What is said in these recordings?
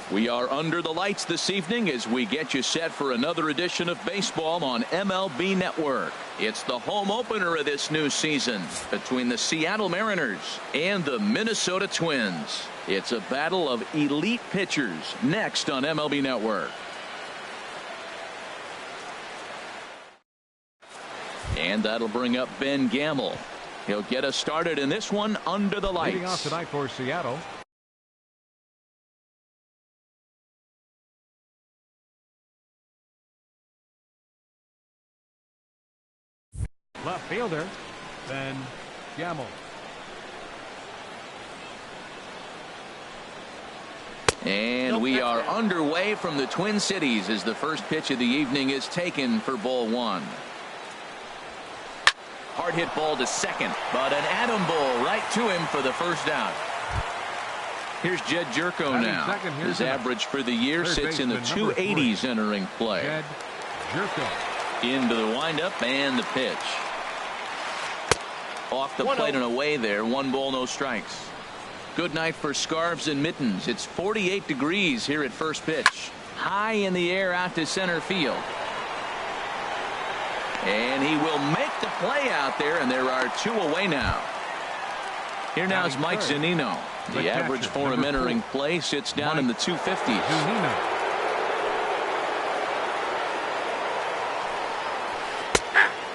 We are under the lights this evening as we get you set for another edition of baseball on MLB Network. It's the home opener of this new season between the Seattle Mariners and the Minnesota Twins. It's a battle of elite pitchers next on MLB Network. And that'll bring up Ben Gamble. He'll get us started in this one under the lights. Leading off tonight for Seattle, left fielder Ben Gamble. And we are underway from the Twin Cities as the first pitch of the evening is taken for ball one. Hard hit ball to second, but an atom ball right to him for the first out. Here's Jed Jerko now. His average for the year sits in the 280s entering play. Jed Jerko. Into the windup and the pitch. Off the plate and away there. 1 ball, no strikes. Good night for scarves and mittens. It's 48 degrees here at first pitch. High in the air out to center field. And he will make the play out there, and there are 2 away now. Here now is Mike Zunino. The average for him entering play sits down in the 250s.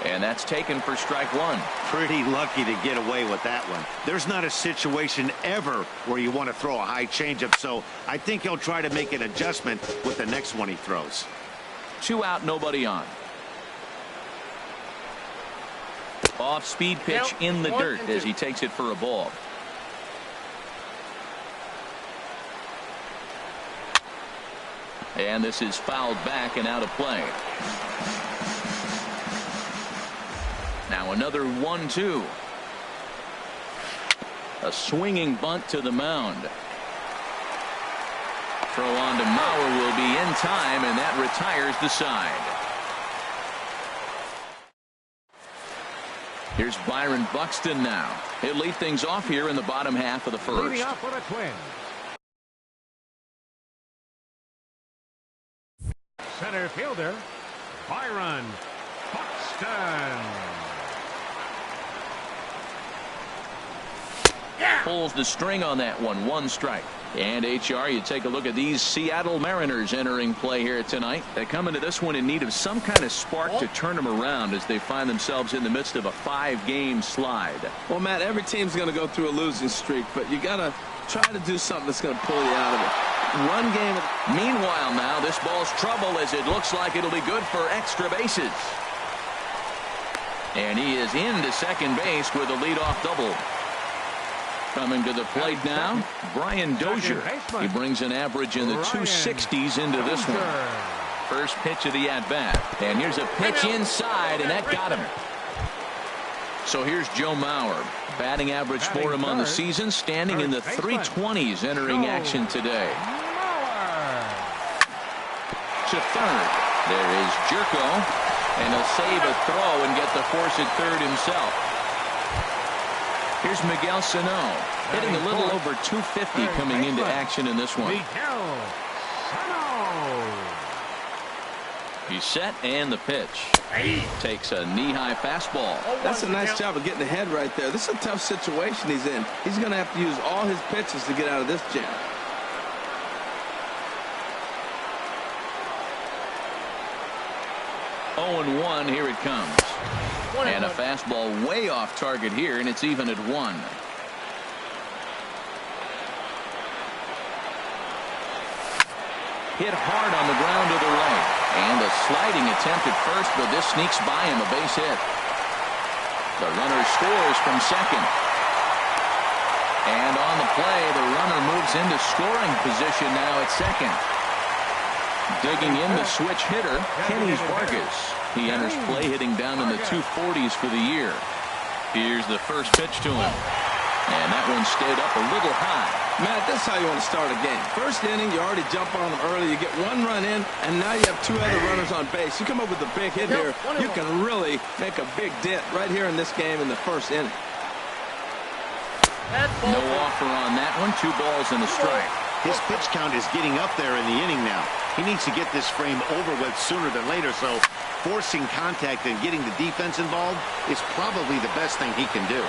And that's taken for strike one. Pretty lucky to get away with that one. There's not a situation ever where you want to throw a high changeup, so I think he'll try to make an adjustment with the next one he throws. 2 out, nobody on. Off speed pitch in the dirt as he takes it for a ball. And this is fouled back and out of play. Now another 1-2. A swinging bunt to the mound. Throw on to Mauer will be in time, and that retires the side. Here's Byron Buxton now. He'll lead things off here in the bottom half of the first. Leading off for the Twins, center fielder Byron Buxton. Pulls the string on that one. 1 strike. And HR, you take a look at these Seattle Mariners entering play here tonight. They come into this one in need of some kind of spark to turn them around as they find themselves in the midst of a 5-game slide. Well, Matt, every team's going to go through a losing streak, but you got to try to do something that's going to pull you out of it. One game. Meanwhile, now this ball's trouble as it looks like it'll be good for extra bases. And he is into second base with a leadoff double. Coming to the plate now, Brian Dozier. He brings an average in the 260s into this one. First pitch of the at-bat. And here's a pitch inside, and that got him. So here's Joe Mauer. Batting average for him on the season, standing in the 320s entering action today. To third. There is Jerko. And he'll save a throw and get the force at third himself. Here's Miguel Sano, hitting a little over 250 coming into action in this one. He's set, and the pitch. Takes a knee-high fastball. That's a nice job of getting ahead right there. This is a tough situation he's in. He's going to have to use all his pitches to get out of this jam. Oh, 0-1, here it comes. And a fastball way off target here, and it's even at 1. Hit hard on the ground to the right. And a sliding attempt at first, but this sneaks by him, a base hit. The runner scores from second. And on the play, the runner moves into scoring position now at second. Digging in the switch hitter, Kenny Vargas. He enters play hitting down in the 240s for the year. Here's the first pitch to him. And that one stayed up a little high. Matt, that's how you want to start a game. First inning, you already jump on them early. You get 1 run in, and now you have 2 other runners on base. You come up with a big hit here, you can really make a big dent right here in this game in the first inning. No offer on that one. 2 balls and a strike. His pitch count is getting up there in the inning now. He needs to get this frame over with sooner than later, so forcing contact and getting the defense involved is probably the best thing he can do.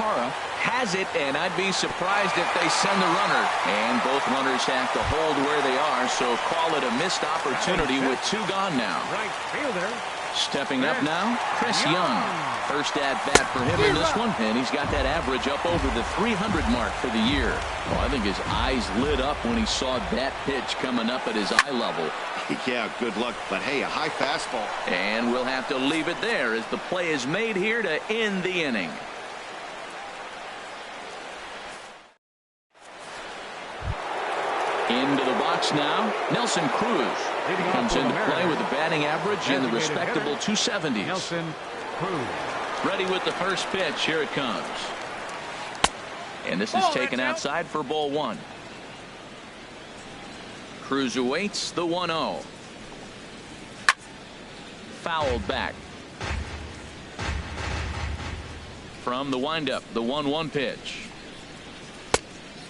Parra has it, and I'd be surprised if they send the runner. And both runners have to hold where they are, so call it a missed opportunity with 2 gone now. Right fielder. Stepping up now, Chris Young. First at-bat for him in this one, and he's got that average up over the 300 mark for the year. Oh, I think his eyes lit up when he saw that pitch coming up at his eye level. Yeah, good luck, but hey, a high fastball. And we'll have to leave it there as the play is made here to end the inning. Into the box now, Nelson Cruz comes into play with a batting average in the respectable 270s. Nelson Cruz. Ready with the first pitch. Here it comes. And this is taken outside for ball 1. Cruz awaits the 1-0. Fouled back. From the windup, the 1-1 pitch.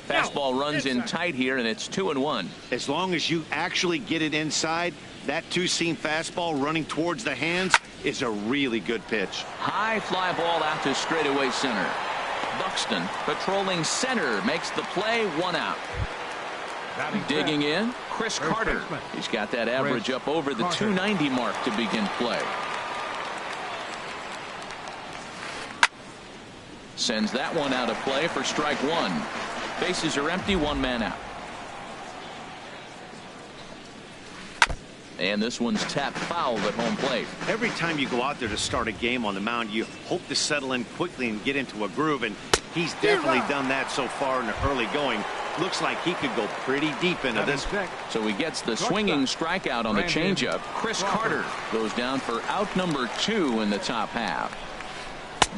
Fastball runs in tight here, and it's 2-1. As long as you actually get it inside, that 2-seam fastball running towards the hands is a really good pitch. High fly ball out to straightaway center. Buxton patrolling center makes the play, 1 out. Digging in, Chris Carter. He's got that average up over the 290 mark to begin play. Sends that one out of play for strike 1. Bases are empty, 1 man out. And this one's tapped foul at home plate. Every time you go out there to start a game on the mound, you hope to settle in quickly and get into a groove, and he's definitely done that so far in the early going. Looks like he could go pretty deep into this. So he gets the swinging strikeout on the changeup. Chris Carter goes down for out number 2 in the top half.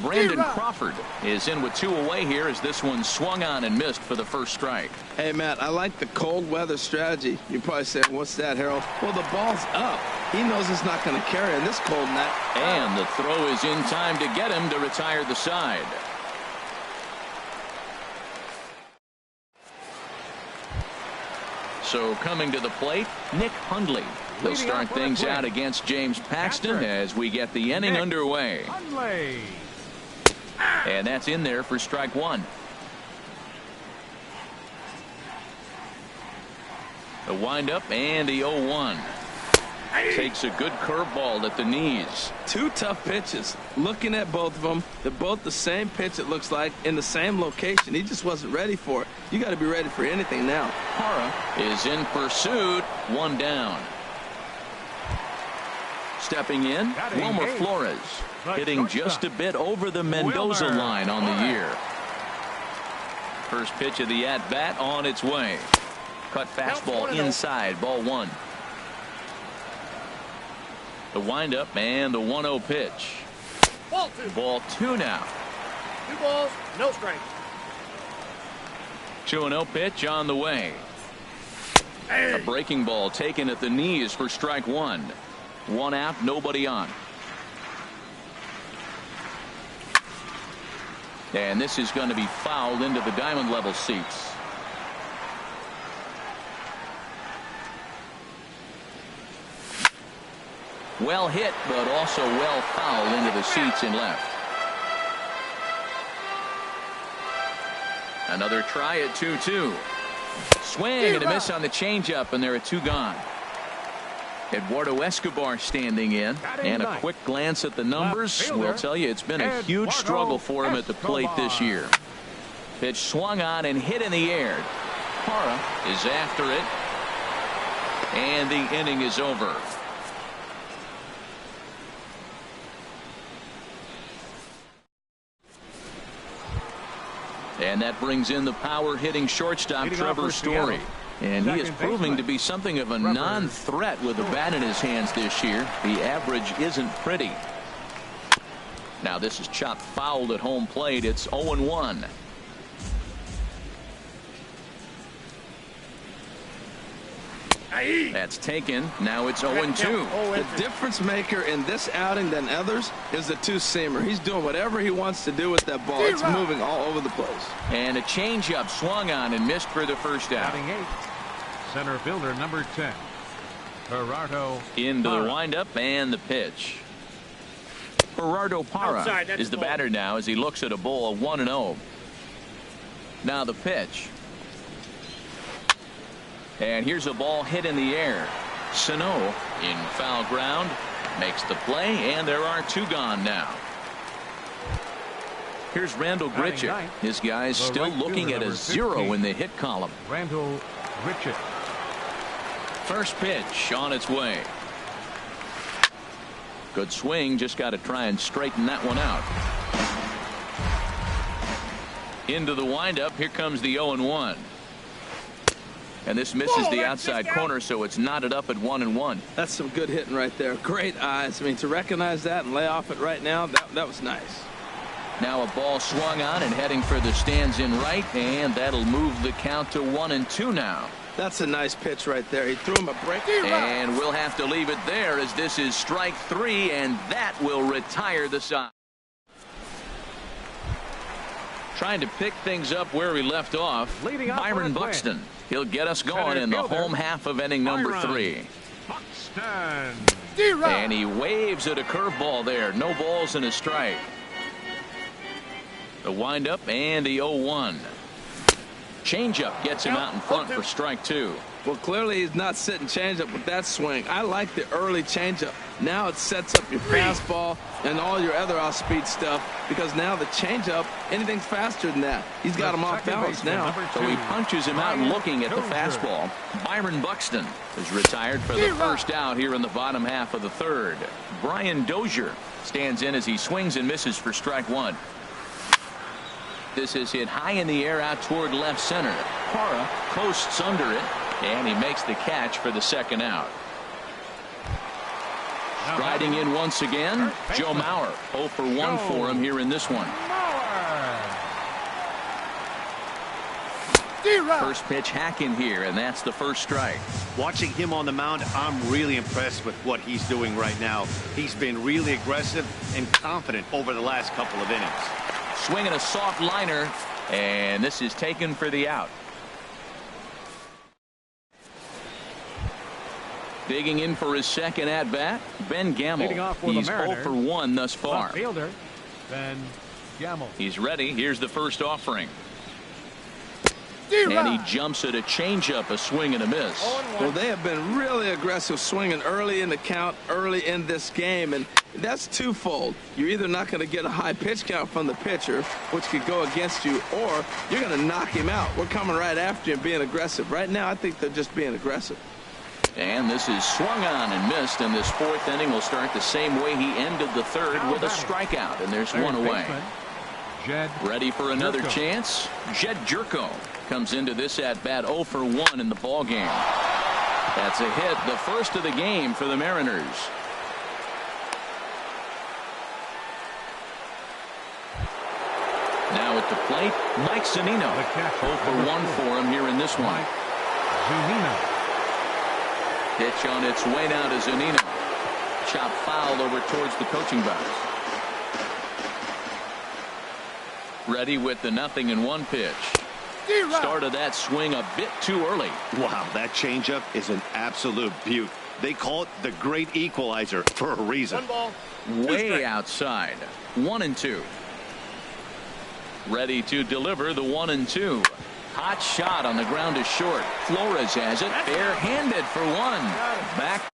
Brandon Crawford is in with 2 away here as this one swung on and missed for the first strike. Hey, Matt, I like the cold weather strategy. You probably say, what's that, Harold? Well, the ball's up. He knows it's not going to carry in this cold night. And the throw is in time to get him to retire the side. So coming to the plate, Nick Hundley. He'll start things out against James Paxton as we get the inning underway. And that's in there for strike 1. The windup and the 0-1. Takes a good curveball at the knees. 2 tough pitches. Looking at both of them, they're both the same pitch, it looks like, in the same location. He just wasn't ready for it. You got to be ready for anything now. Parra is in pursuit. 1 down. Stepping in, Wilmer Flores. Hitting just a bit over the Mendoza line on the year. First pitch of the at-bat on its way. Cut fastball inside, ball 1. The windup and the 1-0 pitch. Ball 2 now. 2 balls, no strikes. 2-0 pitch on the way. A breaking ball taken at the knees for strike 1. 1 out, nobody on. And this is going to be fouled into the diamond level seats. Well hit, but also well fouled into the seats in left. Another try at 2-2. Swing and a miss on the changeup, and there are 2 gone. Eduardo Escobar standing in, and a quick glance at the numbers will tell you it's been a huge struggle for him at the plate this year. Pitch swung on and hit in the air. Parra is after it, and the inning is over. And that brings in the power-hitting shortstop Trevor Story. And he is proving to be something of a non-threat with a bat in his hands this year. The average isn't pretty. Now this is chopped fouled at home plate. It's 0-1. That's taken. Now it's 0-2. The difference maker in this outing than others is the two-seamer. He's doing whatever he wants to do with that ball. It's moving all over the place. And a changeup swung on and missed for the first out. Batting 8, center fielder number 10, Gerardo Into Parra. the windup and the pitch. Gerardo Parra Outside, that's is the the ball. batter now as he looks at a ball of 1-0. Now the pitch. And here's a ball hit in the air. Sano in foul ground makes the play, and there are 2 gone now. Here's Randall Batting Gritcher. ninth, His guys the still right looking fielder, at a number 0 15. in the hit column. Randall Richard. First pitch on its way. Good swing, just got to try and straighten that one out. Into the windup, here comes the 0-1. And this misses the outside corner, so it's knotted up at 1-1. That's some good hitting right there. Great eyes. I mean, to recognize that and lay off it right now, that was nice. Now a ball swung on and heading for the stands in right, and that'll move the count to 1-2 now. That's a nice pitch right there. He threw him a break. And we'll have to leave it there as this is strike 3, and that will retire the side. Trying to pick things up where we left off. Leading off Byron for a Buxton. He'll get us going Center in the fielder, home half of inning number Byron 3. Buxton. And he waves at a curveball there. No balls and a strike. The windup and the 0-1. Changeup gets him out in front for strike 2. Well, clearly he's not sitting changeup with that swing. I like the early changeup. Now it sets up your fastball and all your other off-speed stuff, because now the changeup, anything faster than that. He's got him off balance now. So he punches him out looking at the fastball. Byron Buxton is retired for the first out here in the bottom half of the 3rd. Brian Dozier stands in as he swings and misses for strike 1. This is hit high in the air out toward left center. Parra coasts under it, and he makes the catch for the second out. Striding in once again, Joe Mauer. 0 for 1 for him here in this one. First pitch hacking here, and that's the first strike. Watching him on the mound, I'm really impressed with what he's doing right now. He's been really aggressive and confident over the last couple of innings. Swinging a soft liner, and this is taken for the out. Digging in for his second at bat, Ben Gamble. Leading off for the He's 0 Mariners, for 1 thus far. Left fielder Ben Gamble. He's ready. Here's the first offering. And he jumps at a changeup, a swing and a miss. Well, they have been really aggressive swinging early in the count, early in this game, and that's twofold. You're either not going to get a high pitch count from the pitcher, which could go against you, or you're going to knock him out. We're coming right after you and being aggressive. Right now, I think they're just being aggressive. And this is swung on and missed, and this 4th inning will start the same way he ended the 3rd with a strikeout, and there's one away. Ready for another chance? Jed Jerko comes into this at bat 0 for 1 in the ball game. That's a hit, the first of the game for the Mariners. Now at the plate, Mike Zunino. 0 for 1 for him here in this one. Pitch on its way now to Zunino. Chop foul over towards the coaching box. Ready with the 0-1 pitch. Started that swing a bit too early. Wow, that changeup is an absolute beaut. They call it the great equalizer for a reason. 1 ball. Way outside. 1-2. Ready to deliver the 1-2. Hot shot on the ground is short. Flores has it. Bare-handed for 1. Back.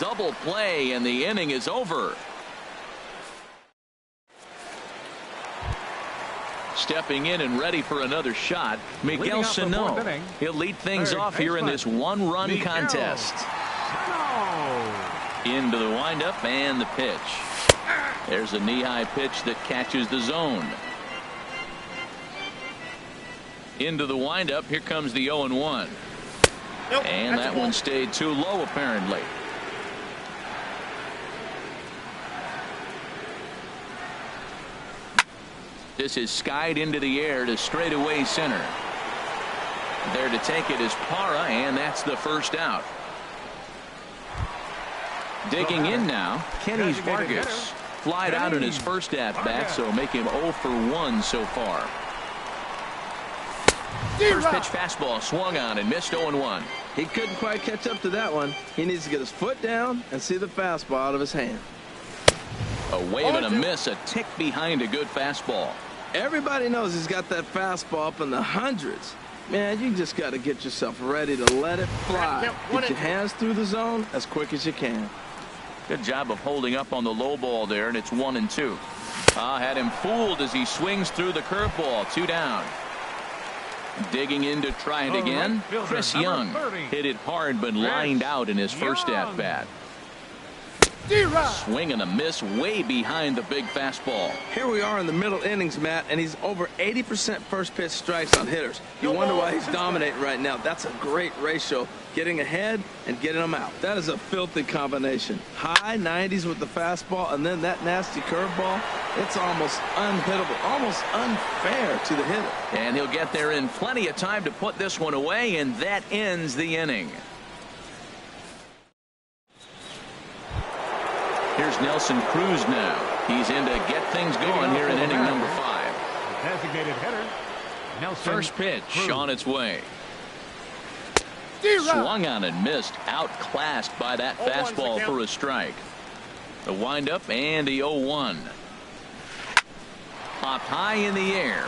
Double play, and the inning is over. Stepping in and ready for another shot, Miguel Sano. He'll lead things off here in this 1-run contest. Into the windup and the pitch. There's a knee-high pitch that catches the zone. Into the windup, here comes the 0-1. And that one stayed too low apparently. This is skied into the air to straightaway center. There to take it is Parra, and that's the first out. Digging in now, Kenny Vargas. Flied out in his first at-bat, so make him 0 for 1 so far. First pitch fastball swung on and missed 0-1. He couldn't quite catch up to that one. He needs to get his foot down and see the fastball out of his hand. A wave and a miss, a tick behind a good fastball. Everybody knows he's got that fastball up in the hundreds. Man, you just got to get yourself ready to let it fly. Get your hands through the zone as quick as you can. Good job of holding up on the low ball there, and it's 1-2. Had him fooled as he swings through the curveball. 2 down. Digging in to try it again. Chris Young hit it hard but lined out in his first at-bat. Swing and a miss way behind the big fastball. Here we are in the middle innings, Matt, and he's over 80% first pitch strikes on hitters. You wonder why he's dominating right now. That's a great ratio. Getting ahead and getting them out. That is a filthy combination. High 90s with the fastball and then that nasty curveball. It's almost unhittable, almost unfair to the hitter. And he'll get there in plenty of time to put this one away, and that ends the inning. Here's Nelson Cruz now. He's in to get things going here in inning number 5. Designated hitter, Nelson First pitch Cruz. on its way. Swung on and missed. Outclassed by that fastball for a strike. The windup and the 0-1. Popped high in the air.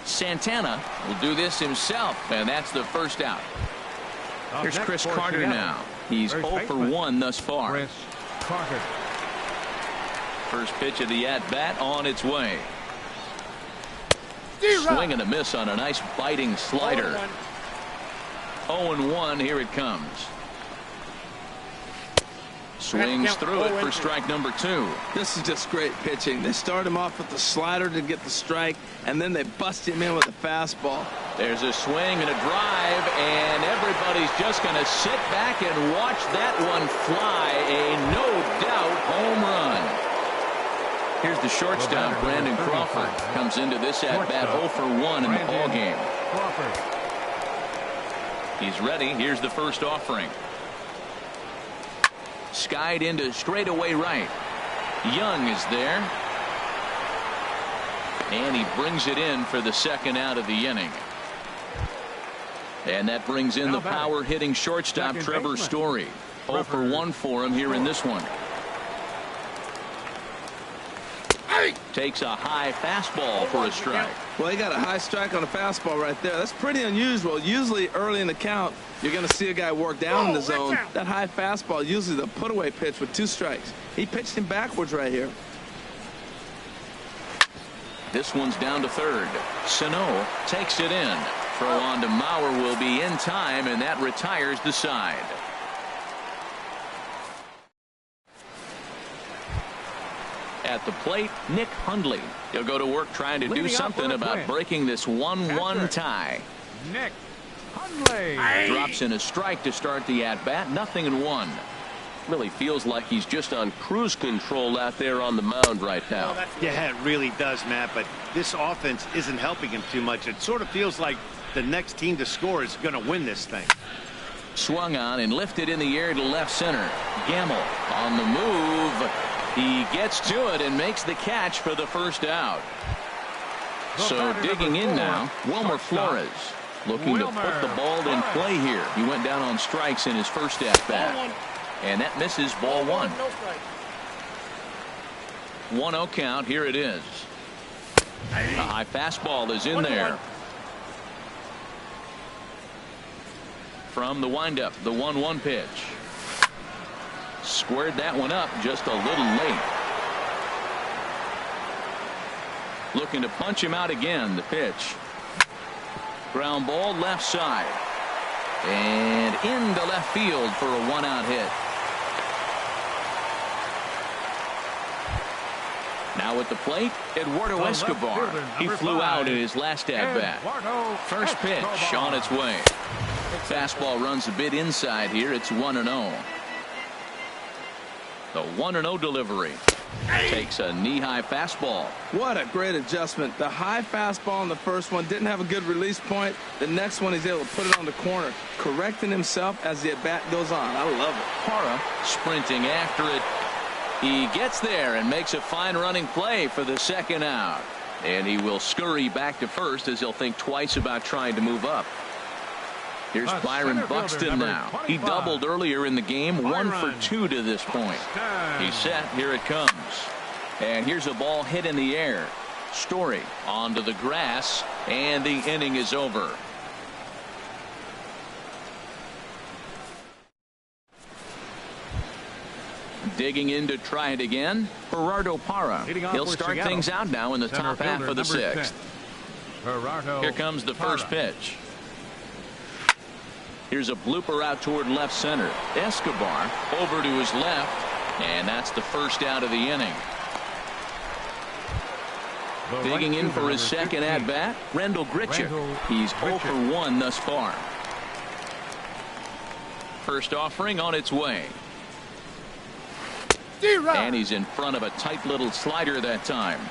Santana will do this himself, and that's the first out. Here's Chris Carter now. He's 0 for 1 thus far. Chris Carter. First pitch of the at-bat on its way. Swing and a miss on a nice biting slider. 0-1. Here it comes. Swings through it for strike number 2. This is just great pitching. They start him off with the slider to get the strike, and then they bust him in with a fastball. There's a swing and a drive, and everybody's just going to sit back and watch that one fly. A no-doubt home run. Here's the shortstop, Brandon Crawford. Comes into this at-bat 0 for 1 in the ballgame. He's ready. Here's the first offering. Skied into straightaway right. Young is there. And he brings it in for the second out of the inning. And that brings in the power-hitting shortstop, Trevor Story. 0 for 1 for him here in this one. Takes a high fastball for a strike. Well, he got a high strike on a fastball right there. That's pretty unusual. Usually early in the count, you're going to see a guy work down in the zone. That high fastball, usually the put-away pitch with 2 strikes. He pitched him backwards right here. This one's down to third. Sano takes it in. Throw on to Mauer will be in time, and that retires the side. At the plate, Nick Hundley. He'll go to work trying to do something about breaking this 1-1 tie. Nick Hundley drops in a strike to start the at-bat. 0-1. Really feels like he's just on cruise control out there on the mound right now. Yeah, it really does, Matt, but this offense isn't helping him too much. It sort of feels like the next team to score is going to win this thing. Swung on and lifted in the air to left center. Gamble on the move. He gets to it and makes the catch for the first out. So digging in now, Wilmer Flores looking to put the ball in play here. He went down on strikes in his first at-bat. And that misses ball 1. 1-0 count. Here it is. A high fastball is in there. From the windup, the 1-1 pitch. Squared that one up just a little late. Looking to punch him out again. The pitch. Ground ball left side. And into left field for a 1-out hit. Now at the plate, Eduardo Escobar. He flew out in his last at-bat. First pitch on its way. Fastball runs a bit inside here. It's 1-0. The 1-0 delivery. Takes a knee-high fastball. What a great adjustment. The high fastball in the first one didn't have a good release point. The next one he's able to put it on the corner, correcting himself as the at-bat goes on. I love it. Parra sprinting after it. He gets there and makes a fine running play for the second out. And he will scurry back to first as he'll think twice about trying to move up. Here's Byron Buxton now. He doubled earlier in the game, 1 for 2 to this point. He's set. Here it comes. And here's a ball hit in the air. Story onto the grass, and the inning is over. Digging in to try it again, Gerardo Parra. He'll start things out now in the top half of the 6th. Here comes the first pitch. Here's a blooper out toward left center. Escobar over to his left, and that's the first out of the inning. Digging in for his second at-bat, Rendell Grichuk. He's 0 for 1 thus far. First offering on its way. And he's in front of a tight little slider that time.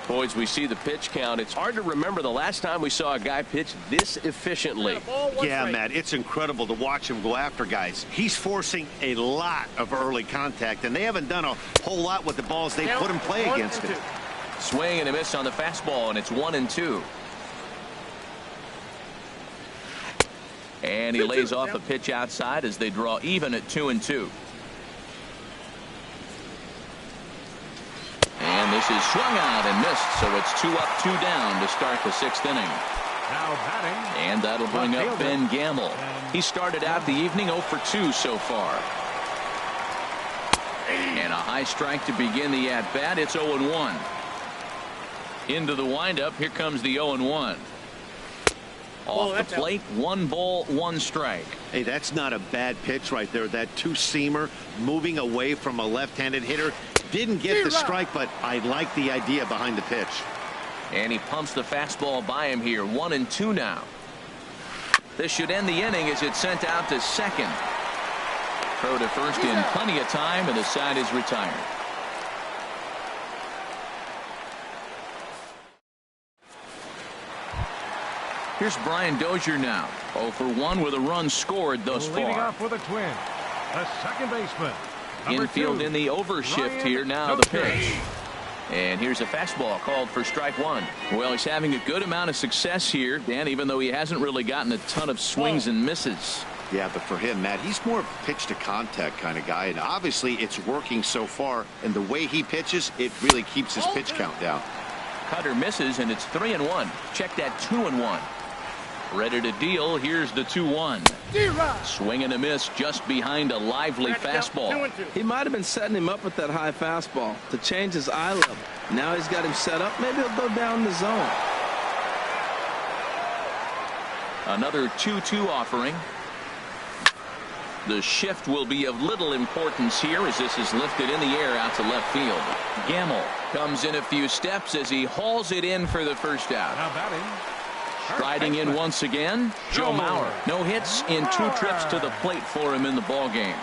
Boys, we see the pitch count. It's hard to remember the last time we saw a guy pitch this efficiently. Yeah, Matt, it's incredible to watch him go after guys. He's forcing a lot of early contact, and they haven't done a whole lot with the balls they put in play against him. Swing and a miss on the fastball, and it's 1-2. And he lays off a pitch outside as they draw even at 2-2. And this is swung out and missed, so it's 2 up, 2 down to start the 6th inning. Now batting. And that'll bring up Ben Gamble. He started out the evening 0 for 2 so far. And a high strike to begin the at-bat. It's 0-1. Into the windup. Here comes the 0-1. Off the plate, 1 ball, 1 strike. Hey, that's not a bad pitch right there. That two-seamer moving away from a left-handed hitter. Didn't get the strike, but I like the idea behind the pitch. And he pumps the fastball by him here. 1-2 now. This should end the inning as it's sent out to second. Throw to first in plenty of time, and the side is retired. Here's Brian Dozier now. 0 for 1 with a run scored thus far. Leading off with a twin, the second baseman. Infield in the overshift here now. The pitch. And here's a fastball called for strike 1. Well, he's having a good amount of success here, Dan, even though he hasn't really gotten a ton of swings and misses. Yeah, but for him, Matt, he's more of a pitch to contact kind of guy, and obviously it's working so far, and the way he pitches, it really keeps his pitch count down. Cutter misses, and it's 3-1. Check that 2-1. Ready to deal. Here's the 2-1. Swing and a miss just behind a lively fastball. He might have been setting him up with that high fastball to change his eye level. Now he's got him set up. Maybe he'll go down the zone. Another 2-2 offering. The shift will be of little importance here as this is lifted in the air out to left field. Gamble comes in a few steps as he hauls it in for the first out. Now batting. Striding in once again, Joe Mauer. No hits in 2 trips to the plate for him in the ballgame.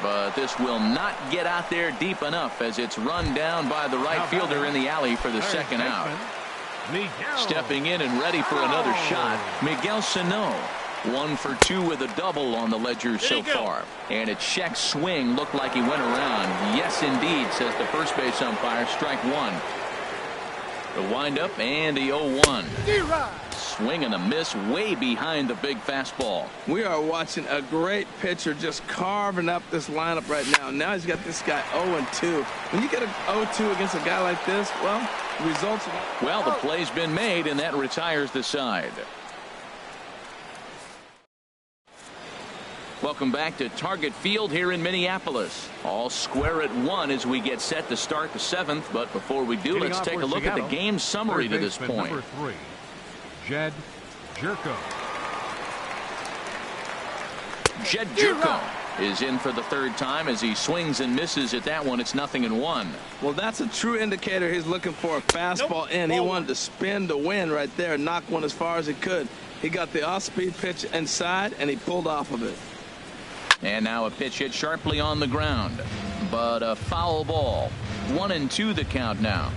But this will not get out there deep enough as it's run down by the right fielder in the alley for the second out. Stepping in and ready for another shot, Miguel Sano. 1 for 2 with a double on the ledger so far. And its check swing looked like he went around. Yes, indeed, says the first base umpire. Strike 1. The windup and the 0-1. Swing and a miss way behind the big fastball. We are watching a great pitcher just carving up this lineup right now. Now he's got this guy 0-2. When you get a 0-2 against a guy like this, well, the results are... Well, the play's been made, and that retires the side. Welcome back to Target Field here in Minneapolis. All square at 1 as we get set to start the 7th. But before we do, let's take a look at the game summary to this point. Number 3, Jed Jerko. Jed Jerko is in for the 3rd time as he swings and misses at that one. It's 0-1. Well, that's a true indicator. He's looking for a fastball in. He wanted to spin to win right there, knock one as far as he could. He got the off-speed pitch inside, and he pulled off of it. And now a pitch hit sharply on the ground, but a foul ball. 1-2 the count now.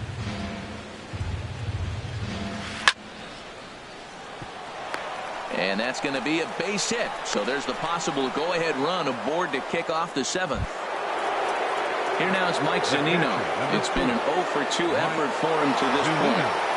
And that's going to be a base hit. So there's the possible go-ahead run aboard to kick off the 7th. Here now is Mike Zunino. It's been an 0-for-2 effort for him to this point.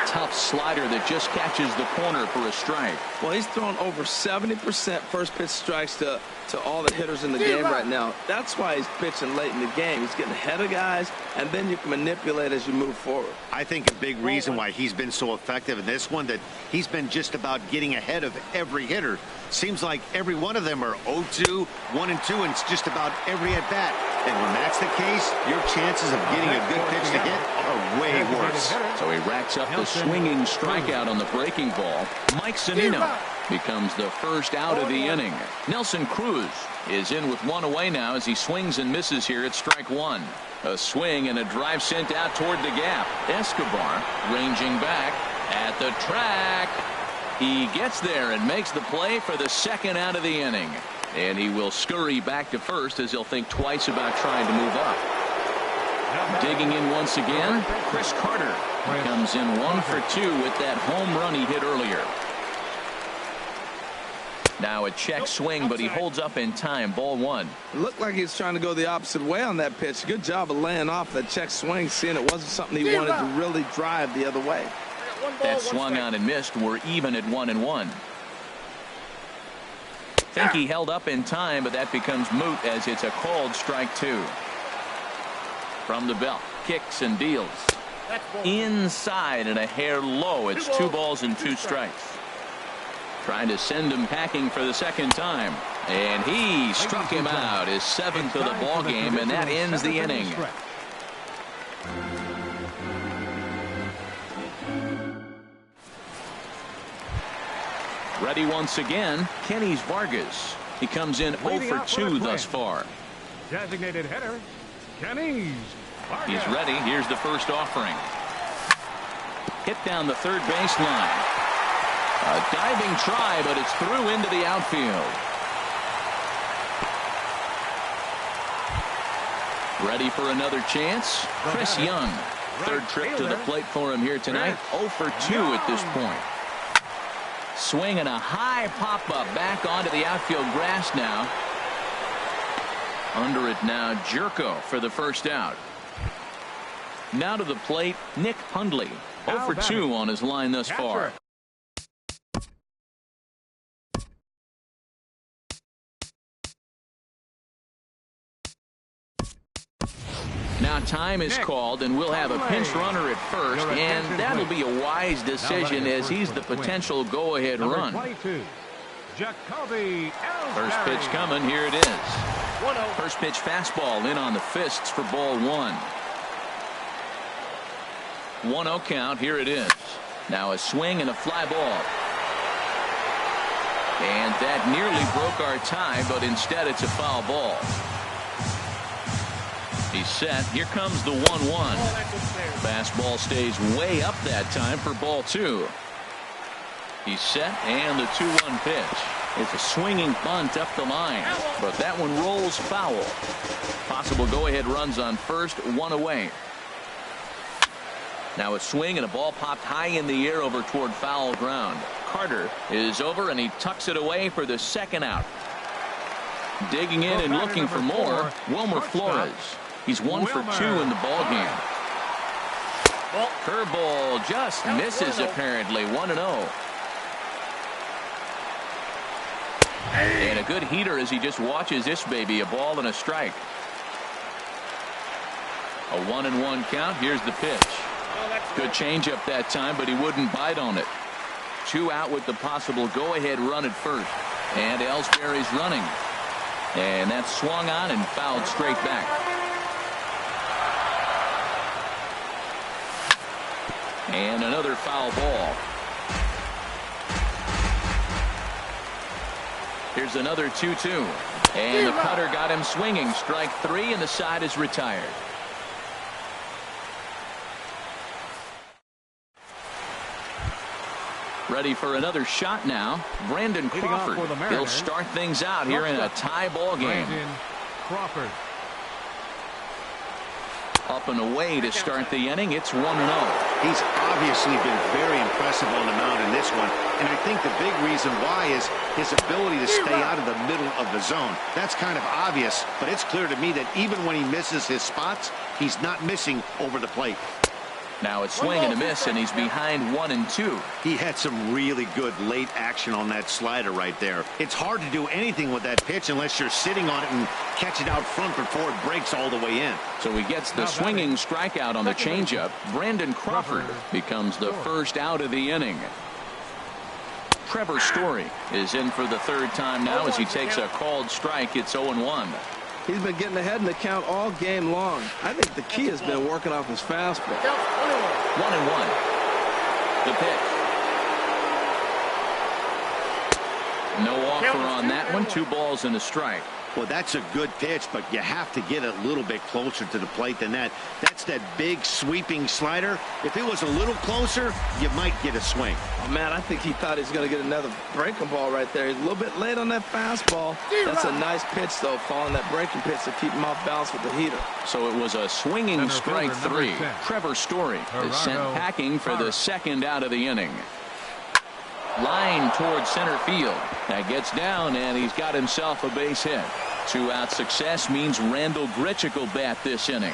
Tough slider that just catches the corner for a strike. Well, he's thrown over 70% first pitch strikes to all the hitters in the game right now. That's why he's pitching late in the game. He's getting ahead of guys, and then you can manipulate as you move forward. I think a big reason why he's been so effective in this one, that he's been just about getting ahead of every hitter. Seems like every one of them are 0-2, 1-2, and it's just about every at-bat. And when that's the case, your chances of getting a good pitch to hit are way worse. So he racks up the swinging strikeout on the breaking ball. Mike Zunino becomes the first out of the inning. Nelson Cruz is in with one away now as he swings and misses here at strike one. A swing and a drive sent out toward the gap. Escobar ranging back at the track. He gets there and makes the play for the second out of the inning. And he will scurry back to first as he'll think twice about trying to move up. Digging in once again, Chris Carter comes in 1-for-2 with that home run he hit earlier. Now a check swing, but he holds up in time. Ball one. It looked like he was trying to go the opposite way on that pitch. Good job of laying off that check swing, seeing it wasn't something he wanted to really drive the other way. That swung on and missed. We're even at 1-1. Think he held up in time, but that becomes moot as it's a called strike two. From the belt, kicks and deals. Inside and a hair low. It's 2 balls and 2 strikes. Trying to send him packing for the second time. And he struck him out, his 7th of the ball game, and that ends the inning. Ready once again, Kenny's Vargas. He comes in 0-for-2 thus far. Designated hitter, Kenny's Vargas. He's ready. Here's the first offering. Hit down the third baseline. A diving try, but it's through into the outfield. Ready for another chance? Chris Young. Third trip to the plate for him here tonight. 0-for-2 at this point. Swing and a high pop-up back onto the outfield grass now. Under it now, Jerko for the first out. Now to the plate, Nick Hundley. 0-for-2 on his line thus far. Now time is called, and we'll have a pinch runner at first, and that'll be a wise decision as he's the potential go-ahead run. First pitch coming. Here it is. First pitch fastball in on the fists for ball one. 1-0 count. Here it is. Now a swing and a fly ball. And that nearly broke our tie, but instead it's a foul ball. He's set. Here comes the 1-1. Fastball stays way up that time for ball two. He's set, and the 2-1 pitch. It's a swinging bunt up the line, but that one rolls foul. Possible go-ahead runs on first, 1 away. Now a swing and a ball popped high in the air over toward foul ground. Carter is over, and he tucks it away for the second out. Digging in and looking for more, Wilmer Flores. He's 1-for-2 in the ball game. Curveball just misses apparently. 1-0. And a good heater as he just watches this baby. A ball and a strike. A 1-1 count. Here's the pitch. Good changeup that time, but he wouldn't bite on it. 2 out with the possible go-ahead run at first. And Ellsbury's running. And that's swung on and fouled straight back. And another foul ball. Here's another 2-2. And the cutter got him swinging. Strike 3, and the side is retired. Ready for another shot now. Brandon Crawford. He'll start things out here in a tie ball game. Brandon Crawford. Up and away to start the inning. It's 1-0. He's obviously been very impressive on the mound in this one. And I think the big reason why is his ability to stay out of the middle of the zone. That's kind of obvious, but it's clear to me that even when he misses his spots, he's not missing over the plate. Now it's swing and a miss, and he's behind 1-2. He had some really good late action on that slider right there. It's hard to do anything with that pitch unless you're sitting on it and catch it out front before it breaks all the way in. So he gets the swinging strikeout on the changeup. Brandon Crawford becomes the first out of the inning. Trevor Story is in for the third time now as he takes a called strike. It's 0-1. He's been getting ahead in the count all game long. I think the key has been working off his fastball. 1-1. The pitch. No offer on that one. 2 balls and a strike. Well, that's a good pitch, but you have to get a little bit closer to the plate than that. That's that big sweeping slider. If it was a little closer, you might get a swing. Oh, man, I think he thought he was going to get another breaking ball right there. He's a little bit late on that fastball. That's a nice pitch, though, following that breaking pitch to keep him off balance with the heater. So it was a swinging strike 3. Trevor Story is sent packing for the second out of the inning. Line towards center field. That gets down, and he's got himself a base hit. 2-out success means Randall Grichuk will bat this inning.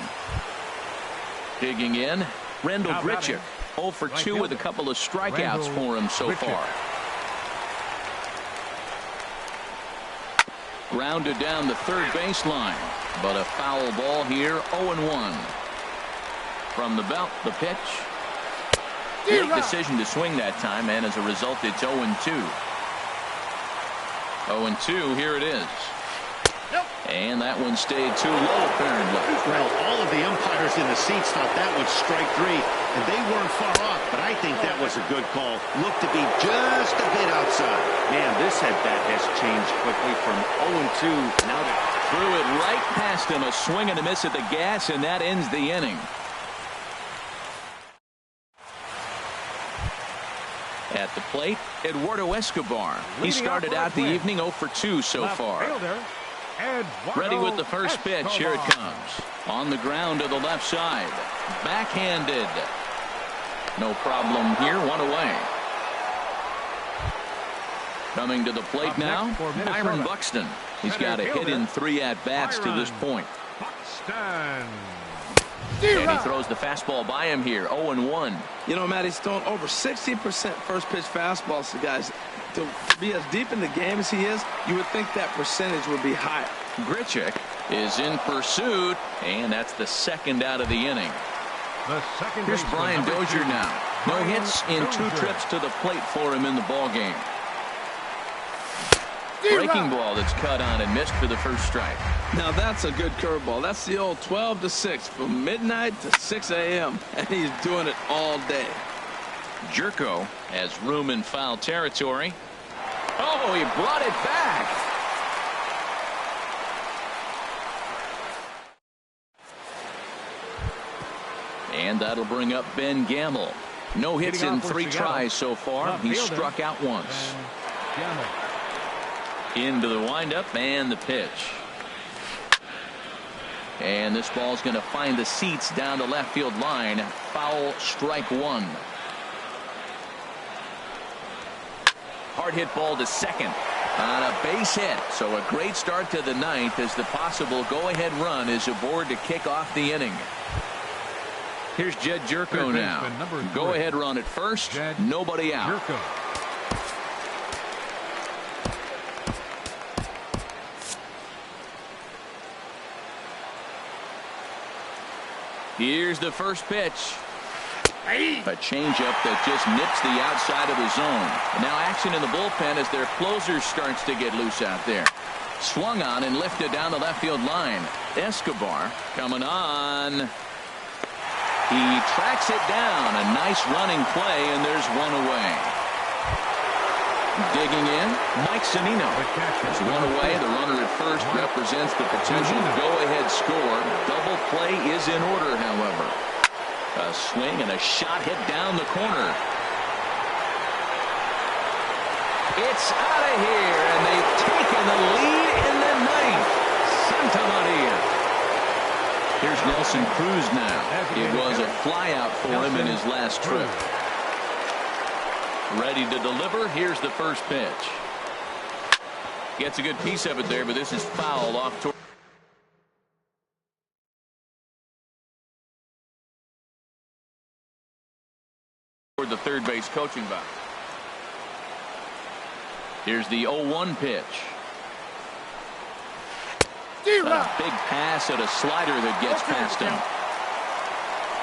Digging in, Randall Grichuk. 0 for 2 with a couple of strikeouts for him so far. Grounded down the third baseline, but a foul ball here. 0-1. From the belt, the pitch. Great decision to swing that time, and as a result, it's 0-2. 0-2, here it is. And that one stayed too low, apparently. Well, all of the umpires in the seats thought that was strike 3, and they weren't far off, but I think that was a good call. Looked to be just a bit outside. Man, this at-bat has changed quickly from 0-2 now to... Threw it right past him, a swing and a miss at the gas, and that ends the inning. At the plate, Eduardo Escobar. He started out the evening 0 for 2 so far. Ready with the first pitch. Here it comes. On the ground to the left side. Backhanded. No problem here. 1 away. Coming to the plate now, Byron Buxton. He's got a hit in 3 at-bats to this point. And he throws the fastball by him here. 0-1. You know, Matt, he's thrown over 60% first pitch fastballs to guys. To be as deep in the game as he is, you would think that percentage would be higher. Grichuk is in pursuit, and that's the second out of the inning. Here's Brian Dozier now. No hits in 2 trips to the plate for him in the ballgame. Breaking ball that's cut on and missed for the first strike. Now that's a good curveball. That's the old 12 to 6 from midnight to 6 a.m. and he's doing it all day. Jerko has room in foul territory. Oh, he brought it back. And that'll bring up Ben Gamble. No hits in 3 tries so far. He struck out once. Into the windup and the pitch. And this ball's going to find the seats down the left field line. Foul, strike 1. Hard hit ball to second on a base hit. So a great start to the ninth as the possible go-ahead run is aboard to kick off the inning. Here's Jed Jerko now. Go-ahead run at first. Nobody out. Here's the first pitch. A changeup that just nips the outside of the zone. And now action in the bullpen as their closer starts to get loose out there. Swung on and lifted down the left field line. Escobar coming on. He tracks it down. A nice running play, and there's 1 away. Digging in, Mike Zunino. There's 1 away. The runner at first represents the potential go-ahead score. Double play is in order, however. A swing and a shot hit down the corner. It's out of here, and they've taken the lead in the ninth. Santa Maria. Here's Nelson Cruz now. It was a flyout for him in his last trip. Ready to deliver. Here's the first pitch. Gets a good piece of it there, but this is fouled off toward the third base coaching box. Here's the 0-1 pitch. A big pass at a slider that gets past him.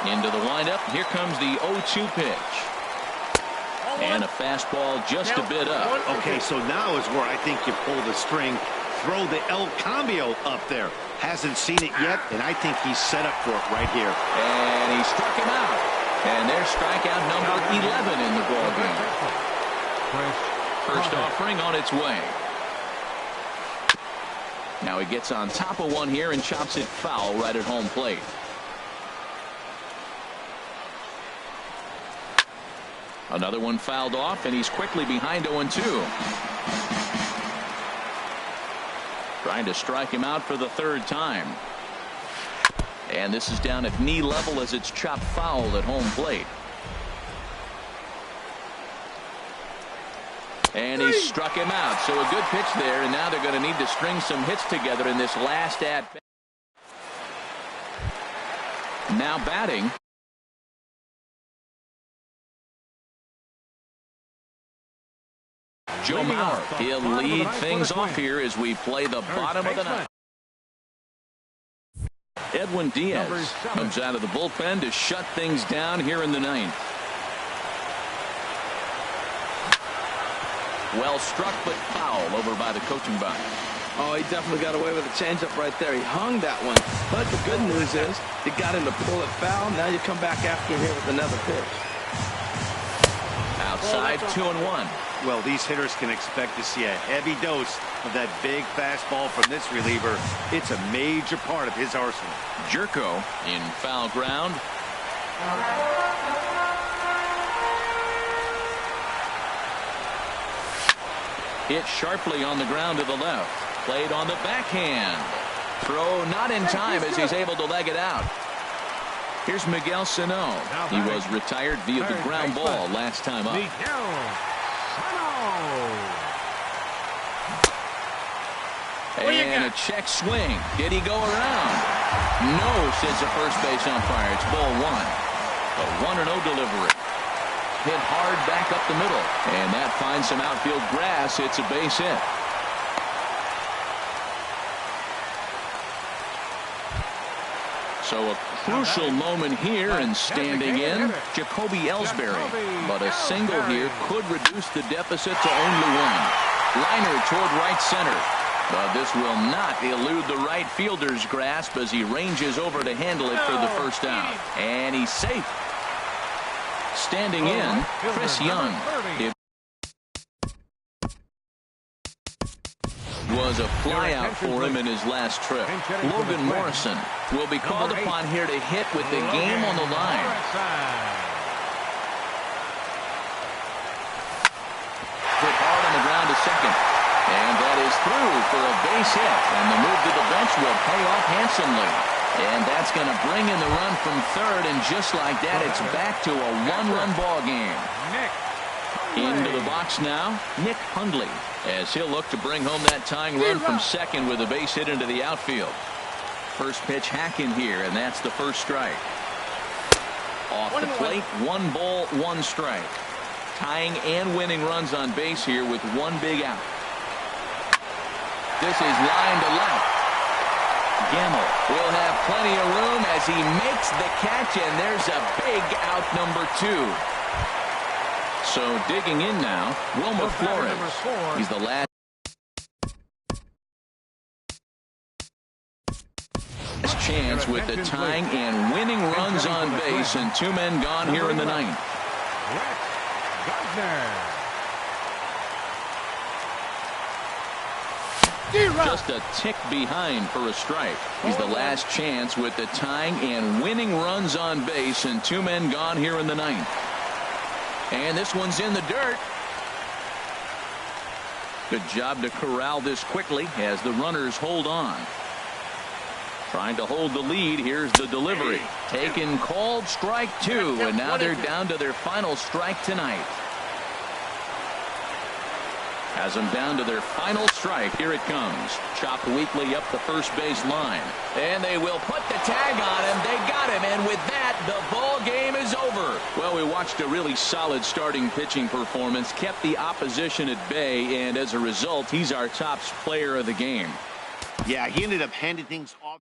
Into the windup. Here comes the 0-2 pitch. And a fastball just a bit up. Okay, so now is where I think you pull the string. Throw the El Cambio up there. Hasn't seen it yet, and I think he's set up for it right here. And he struck him out. And there's strikeout number 11 in the ballgame. First offering on its way. Now he gets on top of one here and chops it foul right at home plate. Another one fouled off, and he's quickly behind 0-2. Trying to strike him out for the third time. And this is down at knee level as it's chopped foul at home plate. And he struck him out. So a good pitch there, and now they're going to need to string some hits together in this last at-bat. Now batting. Joe Mauer. He'll lead things off here as we play the bottom of the ninth. Edwin Diaz comes out of the bullpen to shut things down here in the ninth. Well struck, but foul over by the coaching box. Oh, he definitely got away with a changeup right there. He hung that one. But the good news is you got him to pull it foul. Now you come back after him here with another pitch. Outside, 2-1. Well, these hitters can expect to see a heavy dose of that big fastball from this reliever. It's a major part of his arsenal. Jerko in foul ground. Hit sharply on the ground to the left. Played on the backhand. Throw not in time as he's able to leg it out. Here's Miguel Sano. He was retired via the ground ball last time up. And a check swing. Did he go around? No, says the first base umpire. It's ball one. A 1-0 delivery. Hit hard back up the middle. And that finds some outfield grass. It's a base hit. So a crucial moment here, and standing in, Jacoby Ellsbury. But a single here could reduce the deficit to only one. Liner toward right center. But this will not elude the right fielder's grasp as he ranges over to handle it for the first out. And he's safe. Standing in, Chris Young. It was a flyout for him in his last trip. Logan Morrison will be called upon here to hit with the game on the line. Hit hard on the ground to second. And that is through for a base hit. And the move to the bench will pay off handsomely. And that's going to bring in the run from third. And just like that, it's back to a one-run ball game. Into the box now, Nick Hundley, as he'll look to bring home that tying run from second with a base hit into the outfield. First pitch hack in here, and that's the first strike. Off the plate, 1 ball, 1 strike. Tying and winning runs on base here with 1 big out. This is line to left. Gamble will have plenty of room as he makes the catch, and there's a big out number 2. So digging in now, Wilmer Flores. He's the last chance with the tying and winning runs on base, and 2 men gone here in the ninth. Just a tick behind for a strike. He's the last chance with the tying and winning runs on base, and 2 men gone here in the ninth. And this one's in the dirt. Good job to corral this quickly as the runners hold on. Trying to hold the lead. Here's the delivery. Taken, called, strike two. And now they're down to their final strike tonight. Has them down to their final strike. Here it comes. Chopped weakly up the first base line. And they will put the tag on him. They got him. And with that, the ball game is over. Well, we watched a really solid starting pitching performance. Kept the opposition at bay. And as a result, he's our top player of the game. Yeah, he ended up handing things off.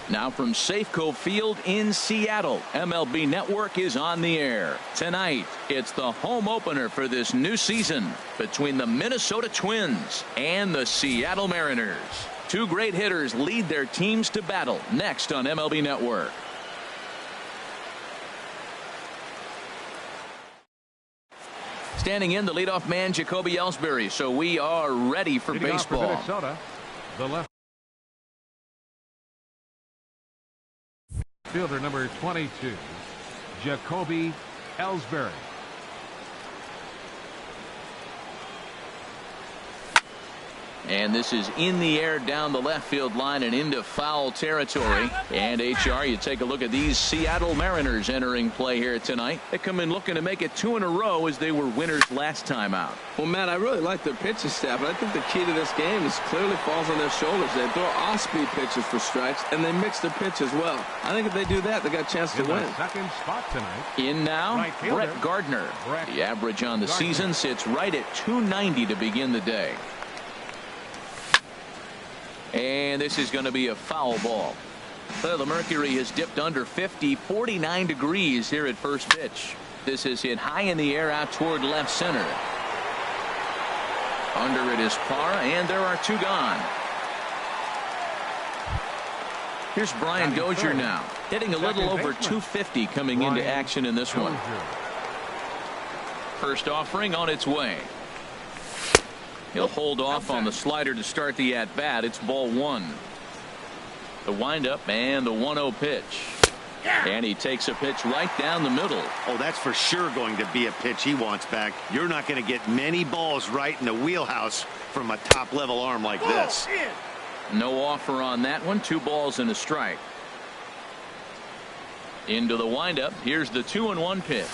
Now from Safeco Field in Seattle, MLB Network is on the air. Tonight, it's the home opener for this new season between the Minnesota Twins and the Seattle Mariners. Two great hitters lead their teams to battle next on MLB Network. Standing in, the leadoff man, Jacoby Ellsbury. So we are ready for baseball. Minnesota, the left fielder number 22, Jacoby Ellsbury. And this is in the air down the left field line and into foul territory. And HR, you take a look at these Seattle Mariners entering play here tonight. They come in looking to make it 2 in a row as they were winners last time out. Well, Matt, I really like their pitching staff, but I think the key to this game is clearly falls on their shoulders. They throw off-speed pitches for strikes, and they mix their pitch as well. I think if they do that, they got a chance to win. Second spot tonight. In now, Right fielder, Brett Gardner. The average on the season sits right at 290 to begin the day. And this is going to be a foul ball. So the mercury has dipped under 50, 49 degrees here at first pitch. This is hit high in the air out toward left center. Under it is Parra, and there are 2 gone. Here's Brian Dozier now, hitting a little over 250 coming into action in this one. First offering on its way. He'll hold off on the slider to start the at-bat. It's ball 1. The windup and the 1-0 pitch. And he takes a pitch right down the middle. Oh, that's for sure going to be a pitch he wants back. You're not going to get many balls right in the wheelhouse from a top-level arm like this. No offer on that one. 2 balls and a strike. Into the windup. Here's the 2-1 pitch.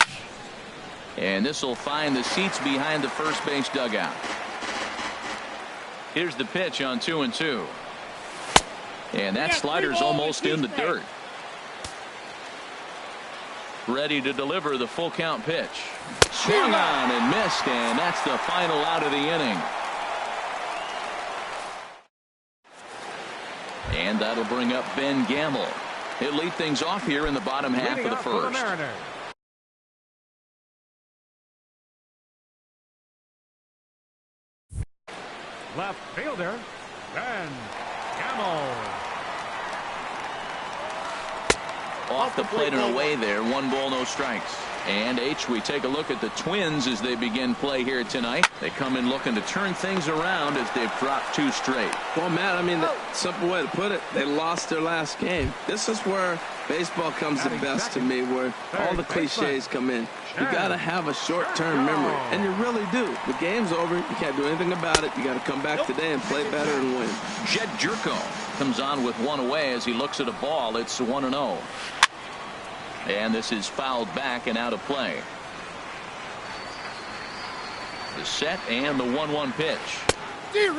And this will find the seats behind the first base dugout. Here's the pitch on 2-2. And that slider's almost in the dirt. Ready to deliver the full count pitch. Swung on and missed, and that's the final out of the inning. And that'll bring up Ben Gamble. He'll lead things off here in the bottom half of the first. Left fielder, Ben Gamble. Off the plate and away there. 1 ball, no strikes. And we take a look at the Twins as they begin play here tonight. They come in looking to turn things around as they've dropped 2 straight. Well, Matt, I mean, the simple way to put it, they lost their last game. This is where baseball comes the best to me, where all the cliches come in. You got to have a short-term memory, and you really do. The game's over. You can't do anything about it. You got to come back today and play better and win. Jed Jerko comes on with 1 away as he looks at a ball. It's 1-0. And this is fouled back and out of play. The set and the 1-1 pitch.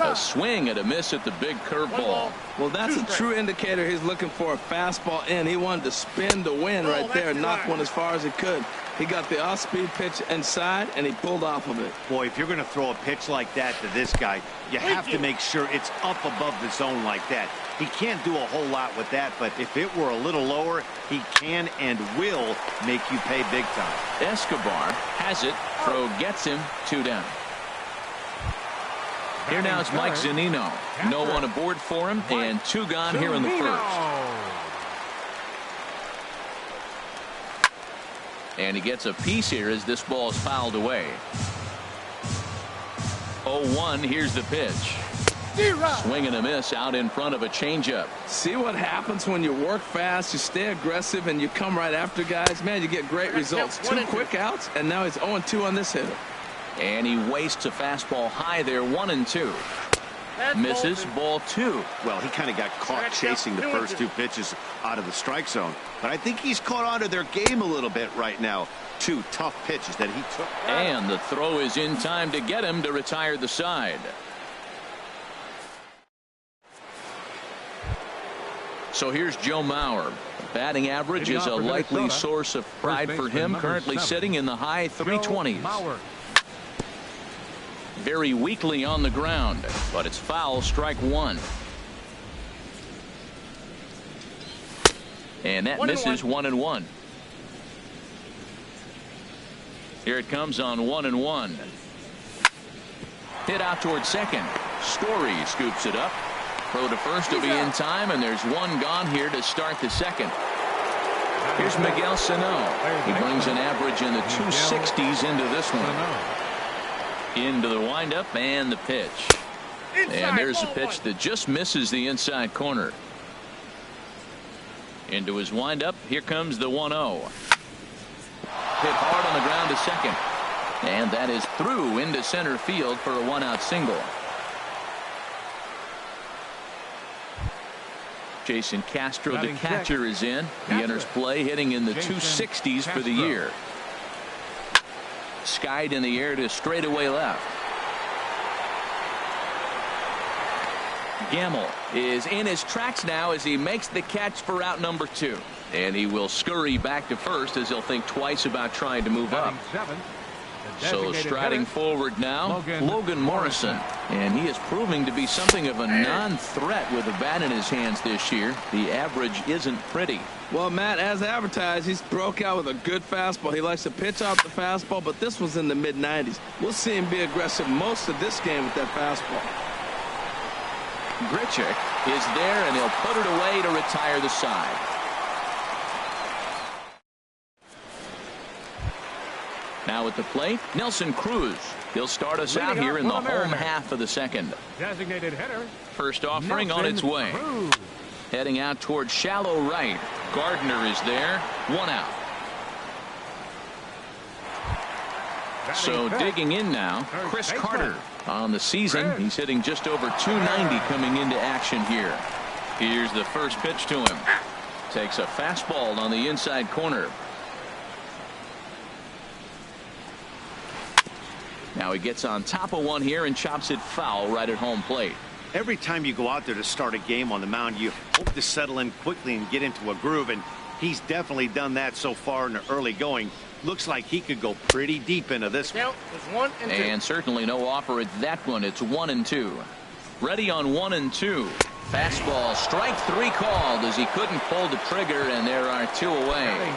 A swing and a miss at the big curveball. Well, that's a true indicator he's looking for a fastball in. He wanted to spin to win right there and knock one as far as he could. He got the off-speed pitch inside, and he pulled off of it. Boy, if you're going to throw a pitch like that to this guy, you have to make sure it's up above the zone like that. He can't do a whole lot with that, but if it were a little lower, he can and will make you pay big time. Escobar has it. Throw gets him. 2 down. Here now is Mike Zunino. No one aboard for him, and 2 gone here in the first. And he gets a piece here as this ball is fouled away. 0-1. Here's the pitch. Swing and a miss out in front of a changeup. See what happens when you work fast, you stay aggressive, and you come right after guys. Man, you get great results. 2 quick outs, and now he's 0-2 on this hitter. And he wastes a fastball high there. 1-2. Misses, ball 2. Well, he kind of got caught chasing the first 2 pitches out of the strike zone. But I think he's caught onto their game a little bit right now. 2 tough pitches that he took. And the throw is in time to get him to retire the side. So here's Joe Mauer. Batting average is a likely source of pride for him. Currently sitting in the high 320s. Very weakly on the ground, but it's foul. Strike 1. And that misses 1-1. Here it comes on 1-1. Hit out towards second. Story scoops it up. Throw to first will be in time, and there's one gone here to start the second. Here's Miguel Sano. He brings an average in the 260s into this one. Into the windup and the pitch. And there's a pitch that just misses the inside corner. Into his windup. Here comes the 1-0. Hit hard on the ground to second. And that is through into center field for a one-out single. Jason Castro, the catcher, is in. He enters play hitting in the 260s for the year. Skied in the air to straightaway left. Gamble is in his tracks now as he makes the catch for out number 2. And he will scurry back to first as he'll think twice about trying to move up. So striding forward now, Logan Morrison. And he is proving to be something of a non-threat with a bat in his hands this year. The average isn't pretty. Well, Matt, as advertised, he's broke out with a good fastball. He likes to pitch out the fastball, but this was in the mid-90s. We'll see him be aggressive most of this game with that fastball. Grichuk is there, and he'll put it away to retire the side. Now at the plate, Nelson Cruz. He'll start us out here in the home half of the second. Designated hitter. First offering on its way. Heading out towards shallow right. Gardner is there. One out. So digging in now, Chris Carter. On the season, he's hitting just over 290 coming into action here. Here's the first pitch to him. Takes a fastball on the inside corner. Now he gets on top of one here and chops it foul right at home plate. Every time you go out there to start a game on the mound, you hope to settle in quickly and get into a groove, and he's definitely done that so far in the early going. Looks like he could go pretty deep into this one. Count is 1-2. And certainly no offer at that one. It's 1-2. Ready on 1-2. Fastball, strike 3 called as he couldn't pull the trigger, and there are 2 away.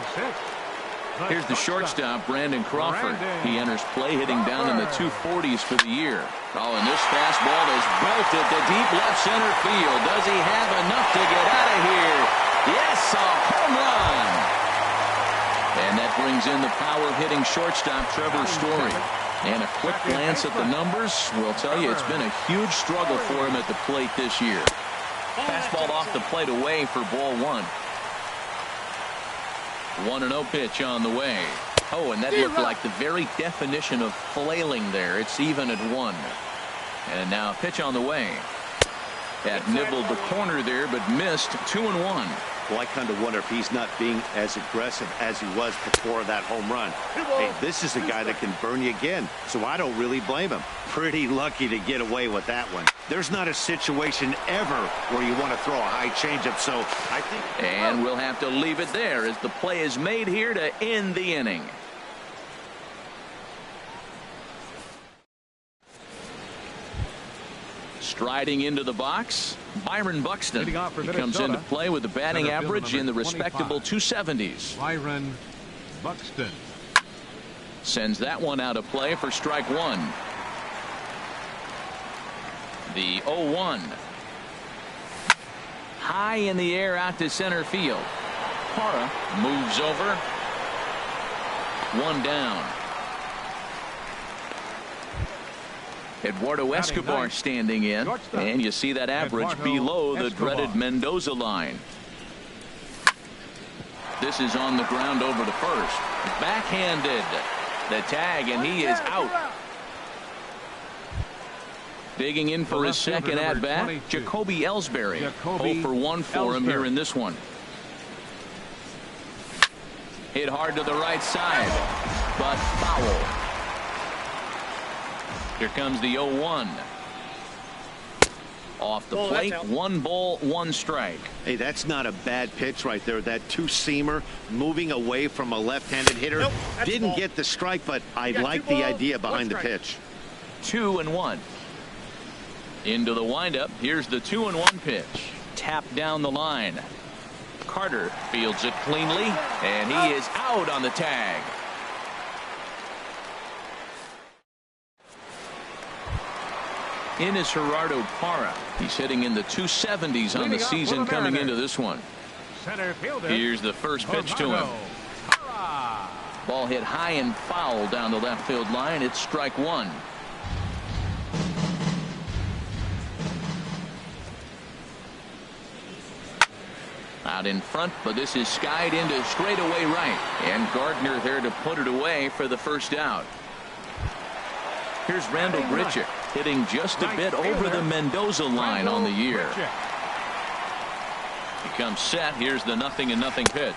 Here's the shortstop, Brandon Crawford. He enters play hitting down in the 240s for the year. Oh, and this fastball is belted to deep left center field. Does he have enough to get out of here? Yes, a home run. And that brings in the power hitting shortstop, Trevor Story. And a quick glance at the numbers will tell you it's been a huge struggle for him at the plate this year. Fastball off the plate away for ball 1. 1-0 pitch on the way. Oh, and that looked like the very definition of flailing there. It's even at 1. And now a pitch on the way. That nibbled the corner there, but missed. 2-1. Well, I kind of wonder if he's not being as aggressive as he was before that home run. Hey, this is a guy that can burn you again, so I don't really blame him. Pretty lucky to get away with that one. There's not a situation ever where you want to throw a high changeup, so I think... And we'll have to leave it there as the play is made here to end the inning. Striding into the box, Byron Buxton. He comes into play with a batting average in the respectable 270s. Byron Buxton sends that one out of play for strike 1. The 0-1. High in the air out to center field. Parra moves over. 1 down. Eduardo Escobar standing in, and you see that average below the dreaded Mendoza line. This is on the ground over to first. Backhanded. The tag, and he is out. Digging in for his second at-bat, Jacoby Ellsbury. 0 for 1 for him here in this one. Hit hard to the right side, but foul. Here comes the 0-1. Off the plate, 1 ball, 1 strike. Hey, that's not a bad pitch right there. That 2-seamer moving away from a left-handed hitter. Nope, didn't get the strike, but I like the idea behind the pitch. 2-1. Into the windup. Here's the 2-1 pitch. Tapped down the line. Carter fields it cleanly, and he is out on the tag. In is Gerardo Parra. He's hitting in the 270s on the season coming into this one. Center fielder. Here's the first pitch to him. Ball hit high and foul down the left field line. It's strike one. Out in front, but this is skied into straightaway right. And Gardner there to put it away for the first out. Here's Randall Grichuk hitting just a bit over the Mendoza line on the year. He comes set. Here's the 0-0 pitch.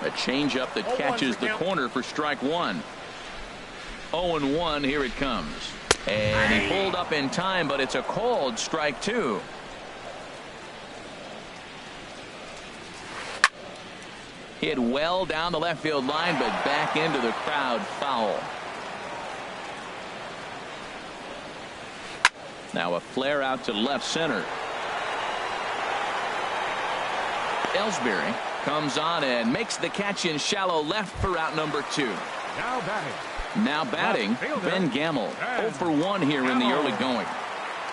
A changeup that catches the corner for strike one. 0-1. Here it comes. And he pulled up in time, but it's a called strike two. Hit well down the left field line, but back into the crowd, foul. Now a flare out to left center. Ellsbury comes on and makes the catch in shallow left for out number 2. Now batting, Ben Gamel. 0 for 1 here in the early going.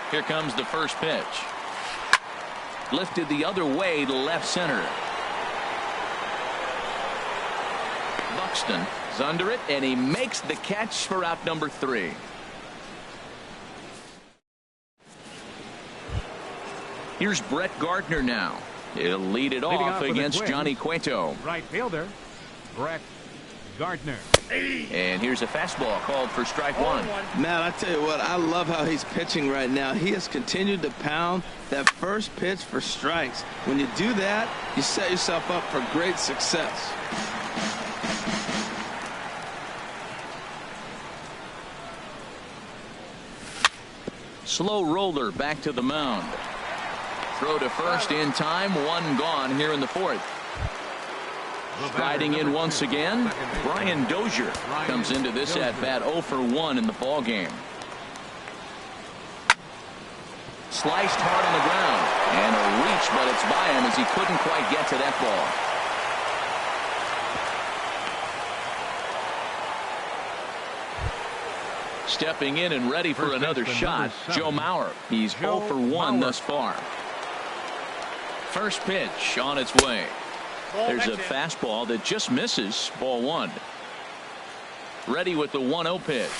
Here comes the first pitch. Lifted the other way to left center. Buxton is under it, and he makes the catch for out number 3. Here's Brett Gardner now. He'll lead it off against Johnny Cueto. Right fielder, Brett Gardner. And here's a fastball called for strike one. Man, I tell you what, I love how he's pitching right now. He has continued to pound that first pitch for strikes. When you do that, you set yourself up for great success. Slow roller back to the mound. Throw to first in time. One gone here in the fourth. Striding in once again, Brian Dozier comes into this at bat 0 for 1 in the ball game. Sliced hard on the ground, and a reach, but it's by him as he couldn't quite get to that ball. Stepping in and ready for another shot, Joe Mauer. He's 0 for 1 thus far. First pitch on its way. There's a fastball that just misses. Ball 1. Ready with the 1-0 pitch.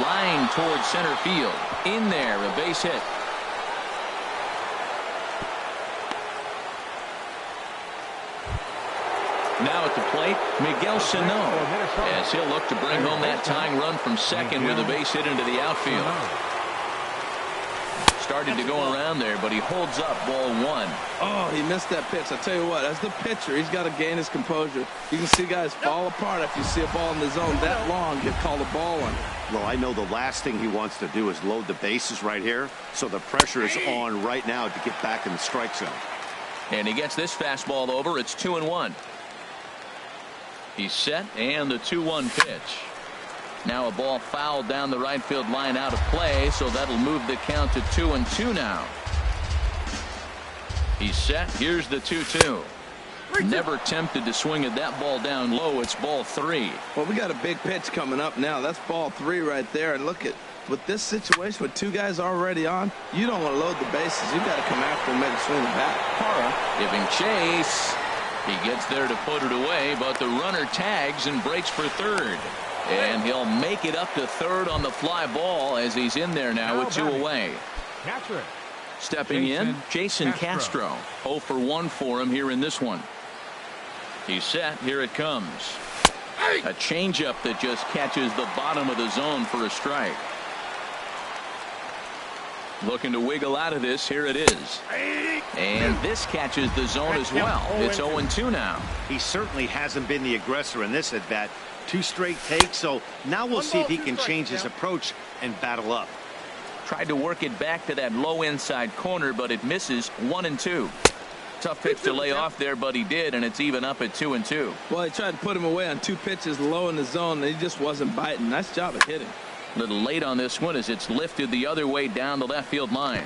Line towards center field. In there, a base hit. Now at the plate, Miguel Sano, as he'll look to bring home that tying run from second with a base hit into the outfield. Started to go around there, but he holds up ball 1. Oh, he missed that pitch. I tell you what, as the pitcher, he's got to gain his composure. You can see guys fall apart if you see a ball in the zone that long, get called a ball on. Well, I know the last thing he wants to do is load the bases right here, so the pressure is on right now to get back in the strike zone. And he gets this fastball over. It's 2-1. He's set, and the 2-1 pitch. Now a ball fouled down the right field line out of play, so that'll move the count to 2-2 now. He's set. Here's the 2-2. Never tempted to swing at that ball down low. It's ball 3. Well, we got a big pitch coming up now. That's ball 3 right there. And look at with this situation with 2 guys already on, you don't want to load the bases. You've got to come after and make a swing of the bat. Parra giving chase. He gets there to put it away, but the runner tags and breaks for third. And he'll make it up to third on the fly ball as he's in there now with 2 away. Stepping in, Jason Castro. 0 for 1 for him here in this one. He's set. Here it comes. A changeup that just catches the bottom of the zone for a strike. Looking to wiggle out of this. Here it is. And this catches the zone as well. It's 0-2 now. He certainly hasn't been the aggressor in this at bat. 2 straight takes, so now we'll see if he can change his approach and battle up. Tried to work it back to that low inside corner, but it misses. 1-2. Tough pitch to lay off there, but he did, and it's even up at 2-2. Well, he tried to put him away on 2 pitches low in the zone, and he just wasn't biting. Nice job of hitting. A little late on this one as it's lifted the other way down the left field line.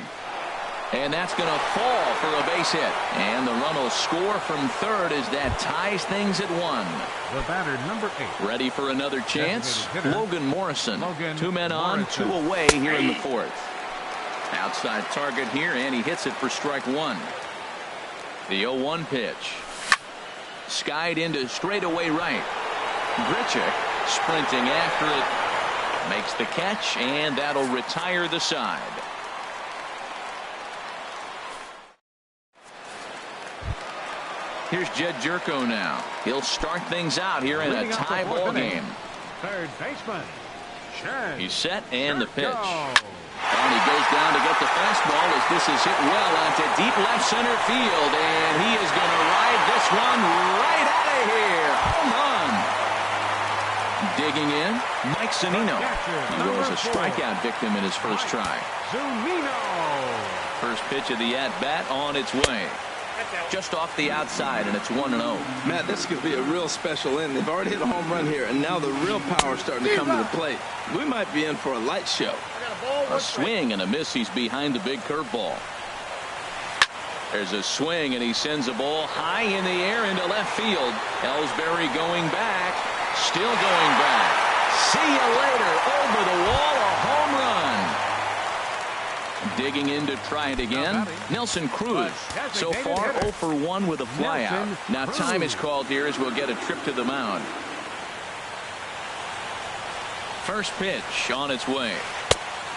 And that's going to fall for a base hit. And the run will score from third as that ties things at 1. The batter, number 8. Ready for another chance? Logan Morrison. Logan 2 men on, Morrison. 2 away here in the 4th. Outside target here, and he hits it for strike 1. The 0-1 pitch. Skied into straightaway right. Grichuk sprinting after it. Makes the catch, and that'll retire the side. Here's Jed Jerko now. He'll start things out here in a tie ball game. Third baseman, Jed He's set, and the pitch. Jerko. And he goes down to get the fastball as this is hit well onto deep left center field. And he is going to ride this one right out of here. Home run. Digging in, Mike Zunino. He was a strikeout victim in his first try. Zunino. First pitch of the at-bat on its way. Just off the outside, and it's 1-0. Matt, this could be a real special inning. They've already hit a home run here, and now the real power is starting to come to the plate. We might be in for a light show. A swing and a miss. He's behind the big curveball. There's a swing, and he sends a ball high in the air into left field. Ellsbury going back. Still going back. See you later. Over the wall, a home run. Digging in to try it again. Nelson Cruz. So far 0 for 1 with a flyout. Now time is called here as we'll get a trip to the mound. First pitch on its way.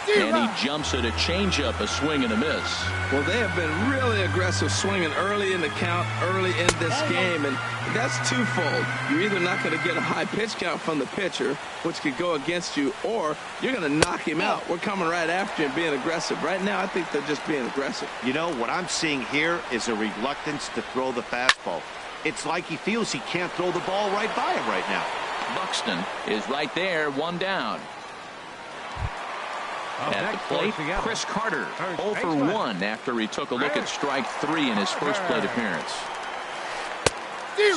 And he jumps at a changeup, a swing and a miss. Well, they have been really aggressive swinging early in the count, early in this game, and that's twofold. You're either not going to get a high pitch count from the pitcher, which could go against you, or you're going to knock him out. We're coming right after you and being aggressive. Right now, I think they're just being aggressive. You know, what I'm seeing here is a reluctance to throw the fastball. It's like he feels he can't throw the ball right by him right now. Buxton is right there, 1 down. At the plate, Chris Carter, 0 for 1 after he took a look at strike 3 in his first plate appearance.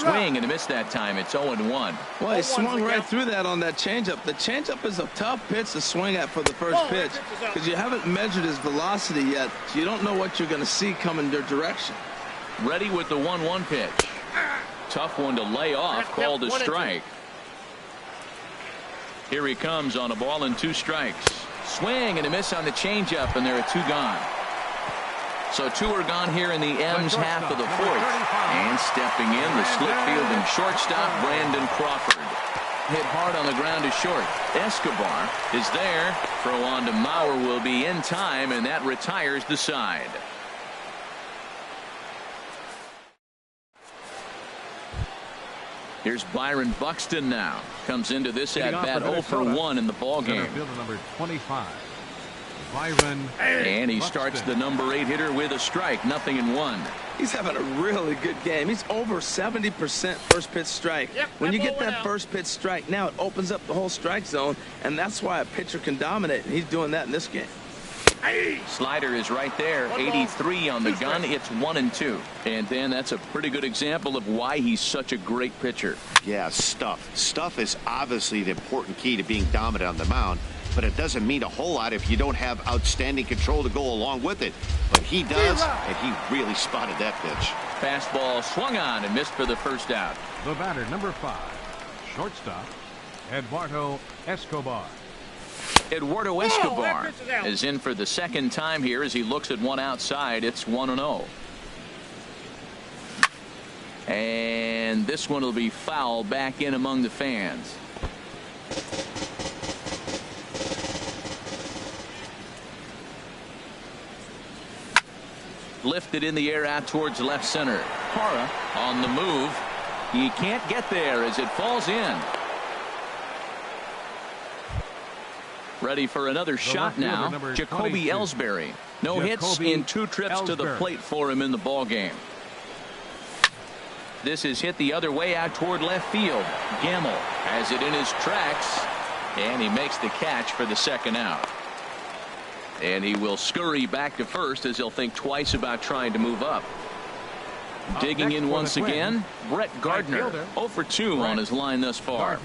Swing and a miss that time. It's 0-1. Well, he swung right through that on that changeup. The changeup is a tough pitch to swing at for the first pitch because you haven't measured his velocity yet, so you don't know what you're going to see coming your direction. Ready with the 1-1 pitch. Tough one to lay off, called a strike. Here he comes on a ball and 2 strikes. Swing and a miss on the changeup, and there are 2 gone. So 2 are gone here in the M's half of the 4th. And stepping in, the slip fielding shortstop, Brandon Crawford. Hit hard on the ground to short. Escobar is there. Throw on to Mauer will be in time, and that retires the side. Here's Byron Buxton now. Comes into this at-bat 0 for 1 in the ballgame. Fielder number 25, Byron. And he starts the number 8 hitter with a strike. 0-1. He's having a really good game. He's over 70% first pitch strike. When you get that first pitch strike, now it opens up the whole strike zone, and that's why a pitcher can dominate, and he's doing that in this game. Slider is right there. 83 on the gun. It's 1-2. And then that's a pretty good example of why he's such a great pitcher. Yeah, stuff. Stuff is obviously the important key to being dominant on the mound, but it doesn't mean a whole lot if you don't have outstanding control to go along with it. But he does, and he really spotted that pitch. Fastball swung on and missed for the first out. The batter, number 5, shortstop, Eduardo Escobar. Eduardo Escobar is in for the second time here as he looks at one outside. It's 1-0. And this one will be foul back in among the fans. Lifted in the air out towards left center. Hara on the move. He can't get there as it falls in. Ready for another shot now. Jacoby Ellsbury. No hits in 2 trips to the plate for him in the ball game. This is hit the other way out toward left field. Gamble has it in his tracks, and he makes the catch for the second out. And he will scurry back to first as he'll think twice about trying to move up. Digging in once again, Brett Gardner. 0 for 2 on his line thus far.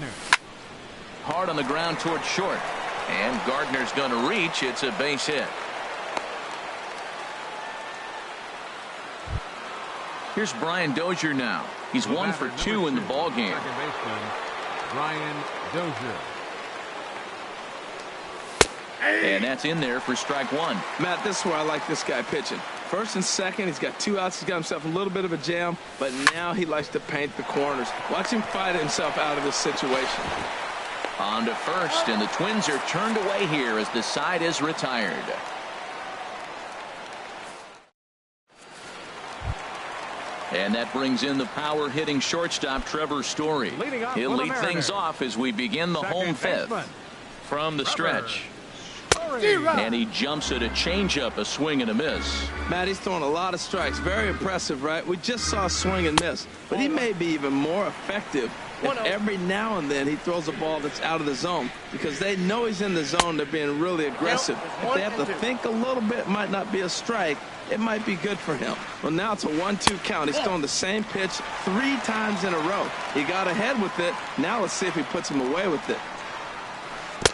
Hard on the ground toward short. And Gardner's going to reach. It's a base hit. Here's Brian Dozier now. He's 1 for 2 in the ball game. Second baseman, Brian Dozier. And that's in there for strike one. Matt, this is where I like this guy pitching. First and second, he's got 2 outs. He's got himself a little bit of a jam, but now he likes to paint the corners. Watch him fight himself out of this situation. On to first, and the Twins are turned away here as the side is retired. And that brings in the power-hitting shortstop, Trevor Story. He'll lead things off as we begin the home fifth. From the stretch. And he jumps at a changeup, a swing and a miss. Matt, he's throwing a lot of strikes. Very impressive, right? We just saw a swing and miss. But he may be even more effective if every now and then he throws a ball that's out of the zone, because they know he's in the zone. They're being really aggressive. If they have to think a little bit, it might not be a strike. It might be good for him. Well, now it's a 1-2 count. He's throwing the same pitch 3 times in a row. He got ahead with it. Now let's see if he puts him away with it.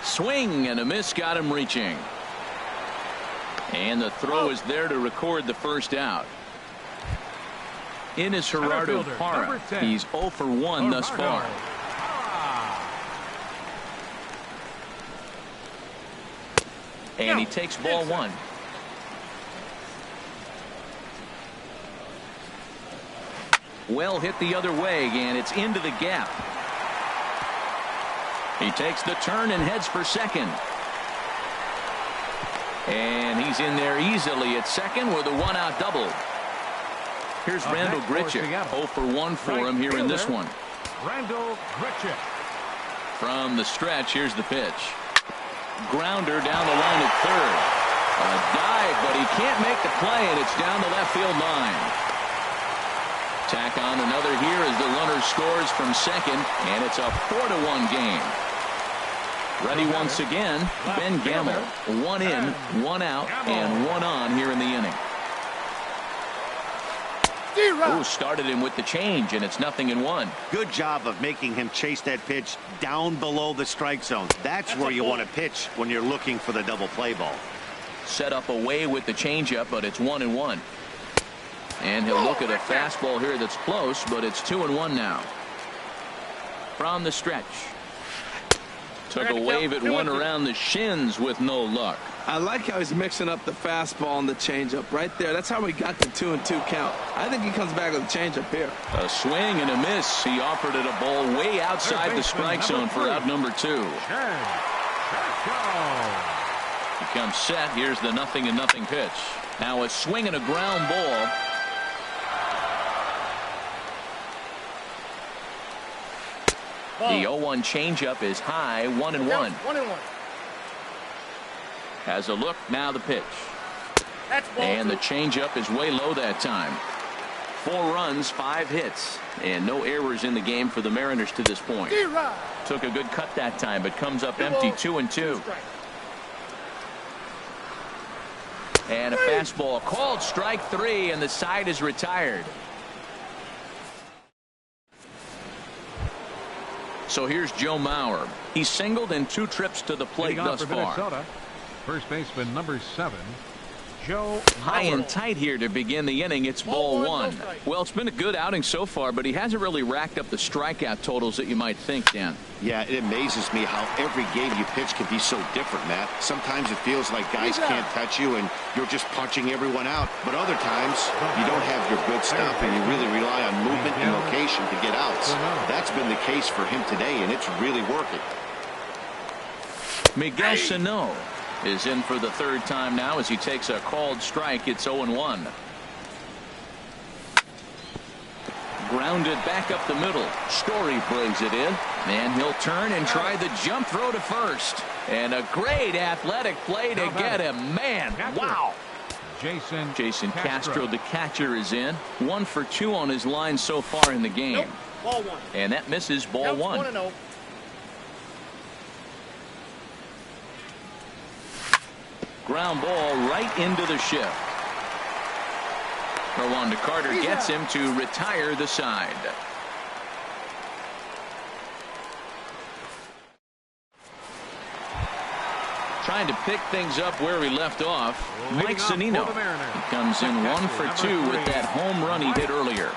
Swing and a miss got him reaching. And the throw is there to record the first out. In is Gerardo Parra. He's 0 for 1 thus far. And he takes ball 1. Well hit the other way, and it's into the gap. He takes the turn and heads for second. And he's in there easily at second with a 1-out double. Here's Randall Grichuk. 0 for 1 for him here in this one. Randall Grichuk. From the stretch, here's the pitch. Grounder down the line at third. A dive, but he can't make the play, and it's down the left field line. Tack on another here as the runner scores from second, and it's a 4-1 game. Ready once again, Ben Gamble. 1 in, 1 out, and 1 on here in the inning. Ooh, started him with the change, and it's 0-1. Good job of making him chase that pitch down below the strike zone. That's where you want to pitch when you're looking for the double play ball. Set up away with the changeup, but it's 1-1. And he'll look at a fastball here that's close, but it's 2-1 now. From the stretch. Took a wave at one around the shins with no luck. I like how he's mixing up the fastball and the changeup right there. That's how we got the 2-2 count. I think he comes back with a changeup here. A swing and a miss. He offered it a ball way outside the strike zone for out number 2. He comes set. Here's the 0-0 pitch. Now a swing and a ground ball. The 0-1 changeup is high, 1-1. 1-1. Has a look, now the pitch. And the changeup is way low that time. 4 runs, 5 hits, and no errors in the game for the Mariners to this point. Took a good cut that time, but comes up empty, 2-2. And a fastball called strike 3, and the side is retired. So here's Joe Mauer. He's singled in 2 trips to the plate thus far. First baseman number 7, Joe High and tight here to begin the inning. It's ball 1. Well, it's been a good outing so far, but he hasn't really racked up the strikeout totals that you might think, Dan. Yeah, it amazes me how every game you pitch can be so different, Matt. Sometimes it feels like guys can't touch you and you're just punching everyone out. But other times you don't have your good stuff and you really rely on movement and location to get outs. That's been the case for him today, and it's really working. Miguel Sano is in for the 3rd time now as he takes a called strike. It's 0-1. Grounded back up the middle. Story brings it in, and he'll turn and try the jump throw to first. And a great athletic play to get him. Man, wow. Jason Castro, the catcher, is in. 1 for 2 on his line so far in the game. Ball 1. And that misses ball 1. 1-0. Ground ball right into the shift. Rwanda Carter gets him to retire the side. Trying to pick things up where we left off, Mike Zunino. He comes in 1 for 2 with that home run he hit earlier.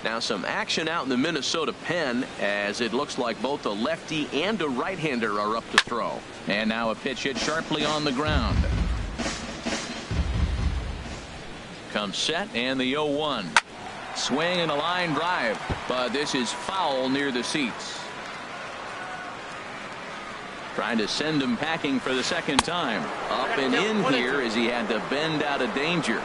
Now some action out in the Minnesota pen, as it looks like both a lefty and a right-hander are up to throw. And now a pitch hit sharply on the ground. Comes set, and the 0-1. Swing and a line drive, but this is foul near the seats. Trying to send him packing for the second time. Up and in here as he had to bend out of danger.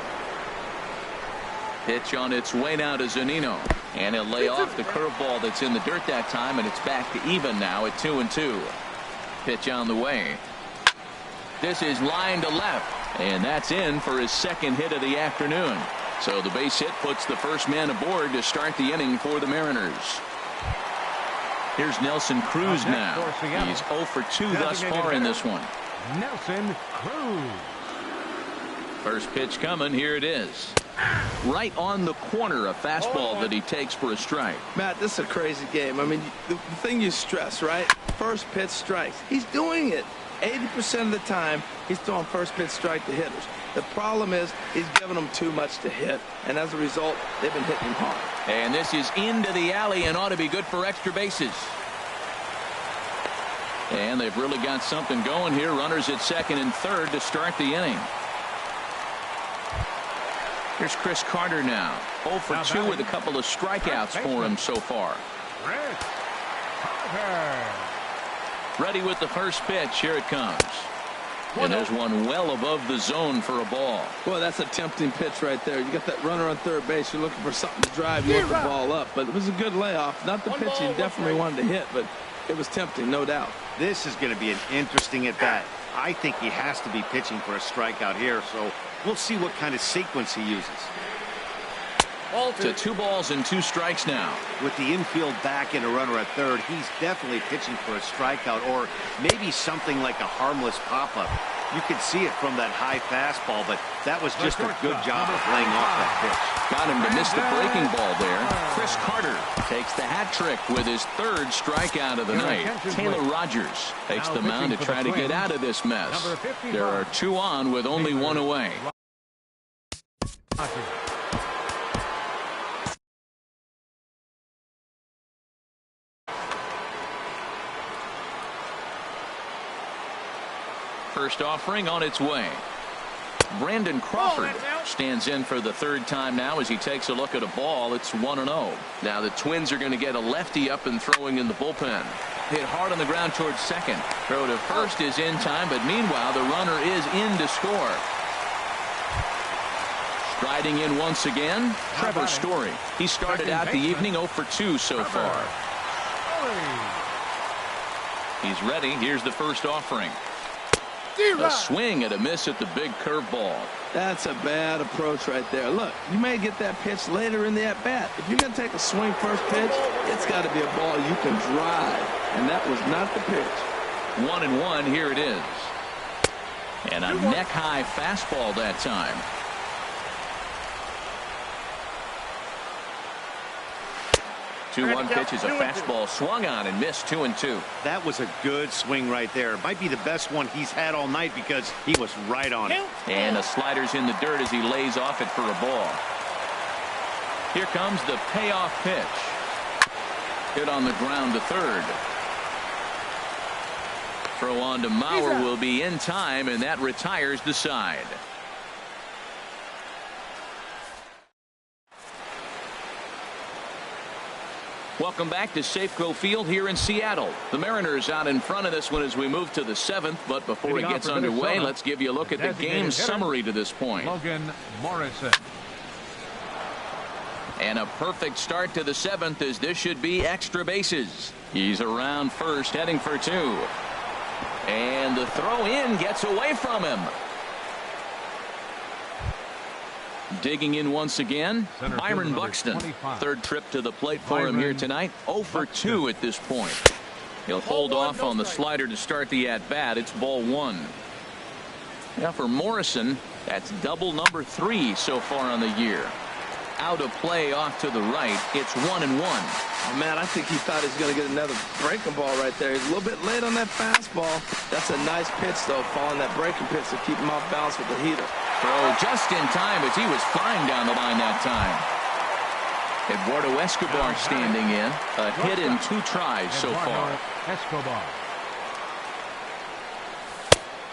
Pitch on its way now to Zunino. And he'll lay off the curveball that's in the dirt that time, and it's back to even now at 2-2. Pitch on the way. This is line to left, and that's in for his second hit of the afternoon. So the base hit puts the first man aboard to start the inning for the Mariners. Here's Nelson Cruz now. He's 0 for 2 thus far in this one. Nelson Cruz. First pitch coming. Here it is. Right on the corner, a fastball that he takes for a strike. Matt, this is a crazy game. I mean, the thing you stress, right? First pitch strikes. He's doing it. 80% of the time, he's throwing first pitch strike to hitters. The problem is he's giving them too much to hit, and as a result, they've been hitting him hard. And this is into the alley and ought to be good for extra bases. And they've really got something going here. Runners at second and third to start the inning. Here's Chris Carter now. 0 for 2 with a couple of strikeouts for him so far. Ready with the first pitch. Here it comes. And there's one well above the zone for a ball. Boy, that's a tempting pitch right there. You got that runner on third base. You're looking for something to drive you the ball up. But it was a good layoff. Not the pitch he definitely wanted to hit, but it was tempting, no doubt. This is going to be an interesting at-bat. I think he has to be pitching for a strikeout here, so we'll see what kind of sequence he uses. To 2 balls and 2 strikes now. With the infield back and a runner at third, he's definitely pitching for a strikeout or maybe something like a harmless pop-up. You could see it from that high fastball, but that was just a good job of laying off that pitch. Got him to miss the breaking ball there. Chris Carter takes the hat trick with his 3rd strikeout of the night. Taylor Rogers takes the mound to try to get out of this mess. There are 2 on with only 1 away. First offering on its way. Brandon Crawford stands in for the 3rd time now as he takes a look at a ball. It's 1-0. Now the Twins are going to get a lefty up and throwing in the bullpen. Hit hard on the ground towards second. Throw to first is in time, but meanwhile the runner is in to score. Striding in once again, Trevor Story. He started out the evening 0 for 2 so far. He's ready. Here's the first offering. A swing and a miss at the big curveball. That's a bad approach right there. Look, you may get that pitch later in the at-bat. If you're going to take a swing first pitch, it's got to be a ball you can drive, and that was not the pitch. 1-1. Here it is. And a neck-high fastball that time. 2-1 pitch is a fastball swung on and missed 2-2. That was a good swing right there. Might be the best one he's had all night because he was right on it. And the slider's in the dirt as he lays off it for a ball. Here comes the payoff pitch. Hit on the ground to third. Throw on to Mauer will be in time, and that retires the side. Welcome back to Safeco Field here in Seattle. The Mariners out in front of this one as we move to the 7th. But before it gets underway, let's give you a look at the game summary to this point. Logan Morrison. And a perfect start to the 7th as this should be extra bases. He's around first, heading for 2. And the throw in gets away from him. Digging in once again, Byron Buxton. 3rd trip to the plate for him here tonight. 0 for 2 at this point. He'll hold off on the slider to start the at-bat. It's ball 1. Now for Morrison, that's double number 3 so far on the year. Out of play off to the right. It's 1-1. Oh, man, I think he thought he was going to get another breaking ball right there. He's a little bit late on that fastball. That's a nice pitch, though, following that breaking pitch to keep him off balance with the heater. Throw just in time as he was flying down the line that time. Eduardo Escobar standing in. A hit in 2 tries so far. Escobar.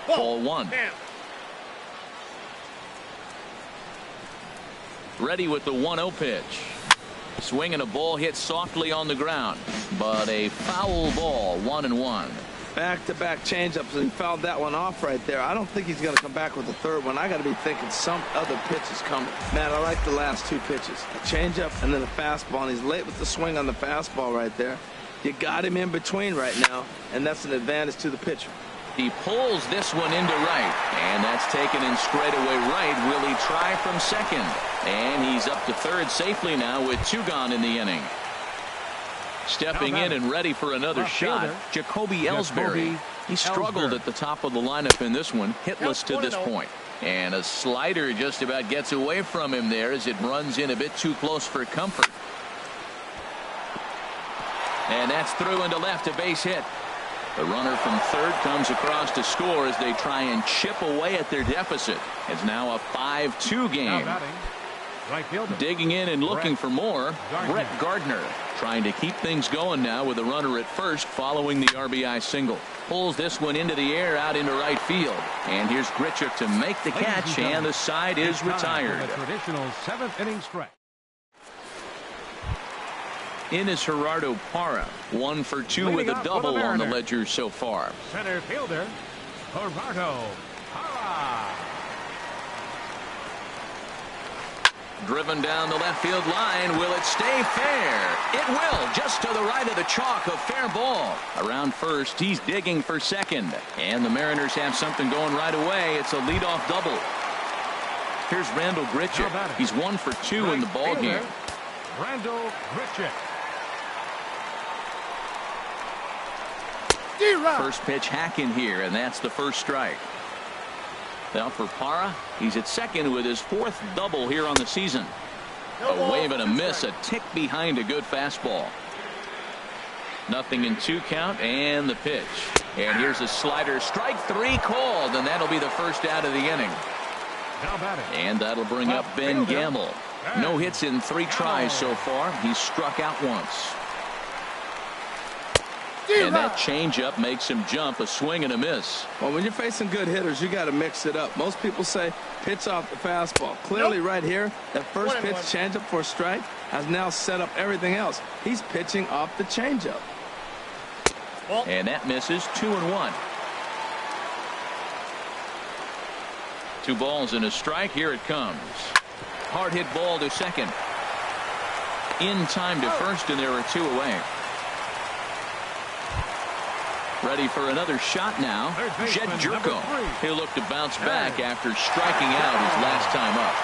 Ball 1. Ready with the 1-0 pitch. Swinging a ball hit softly on the ground, but a foul ball. 1-1. Back-to-back changeups, and he fouled that one off right there. I don't think he's going to come back with the third one. I got to be thinking some other pitch is coming. Man, I like the last 2 pitches. A changeup and then a fastball, and he's late with the swing on the fastball right there. You got him in between right now, and that's an advantage to the pitcher. He pulls this one into right, and that's taken in straightaway right. Will he try from second? And he's up to third safely now with 2 gone in the inning. Stepping in and ready for another shot, Jacoby Ellsbury. He struggled at the top of the lineup in this one, hitless to this point. And a slider just about gets away from him there as it runs in a bit too close for comfort. And that's through into left, a base hit. The runner from third comes across to score as they try and chip away at their deficit. It's now a 5-2 game. Right fielder. Digging in and looking for more, Brett Gardner. Trying to keep things going now with a runner at first following the RBI single. Pulls this one into the air out into right field. And here's Grichuk to make the catch, and the side is retired. A traditional 7th inning stretch. In is Gerardo Parra. 1 for 2 with a double on the ledger so far. Center fielder, Gerardo Parra. Driven down the left field line. Will it stay fair? It will. Just to the right of the chalk. A fair ball. Around first. He's digging for second. And the Mariners have something going right away. It's a leadoff double. Here's Randall Grichuk. He's 1 for 2 in the ball game. Randall Grichuk. First pitch hacking here, and that's the first strike. Now for Parra, he's at second with his 4th double here on the season. A wave and a miss, a tick behind a good fastball. Nothing in 2 count, and the pitch. And here's a slider, strike 3 called, and that'll be the first out of the inning. And that'll bring up Ben Gamble. No hits in 3 tries so far. He's struck out once. And that changeup makes him jump, a swing and a miss. Well, when you're facing good hitters, you got to mix it up. Most people say pitch off the fastball. Clearly right here, that first pitch changeup for a strike has now set up everything else. He's pitching off the changeup. And that misses. 2-1. 2 balls and a strike. Here it comes. Hard hit ball to second. In time to first, and there are 2 away. Ready for another shot now. Jed Jerko. He'll look to bounce back after striking out his last time up.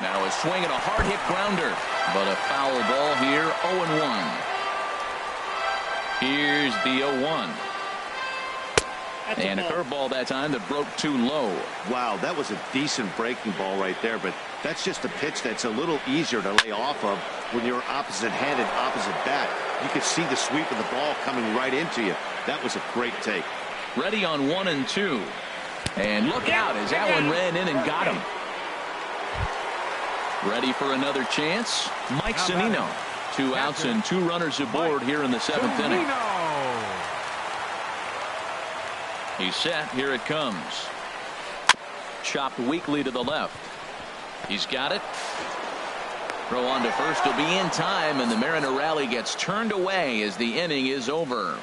Now a swing and a hard hit grounder, but a foul ball here. 0-1. Here's the 0-1. And a curveball that time that broke too low. Wow, that was a decent breaking ball right there, but that's just a pitch that's a little easier to lay off of when you're opposite-handed, opposite bat. You could see the sweep of the ball coming right into you. That was a great take. Ready on 1 and 2. And look out as that one ran in and got him. Ready for another chance. Mike Zunino. 2 outs and 2 runners aboard here in the 7th inning. He's set. Here it comes. Chopped weakly to the left. He's got it. Throw on to first will be in time, and the Mariner rally gets turned away as the inning is over.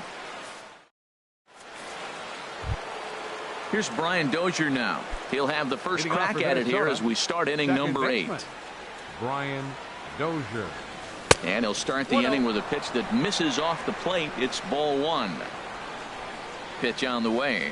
Here's Brian Dozier now. He'll have the first crack at it here as we start inning number 8. Brian Dozier. And he'll start the inning with a pitch that misses off the plate. It's ball 1. Pitch on the way.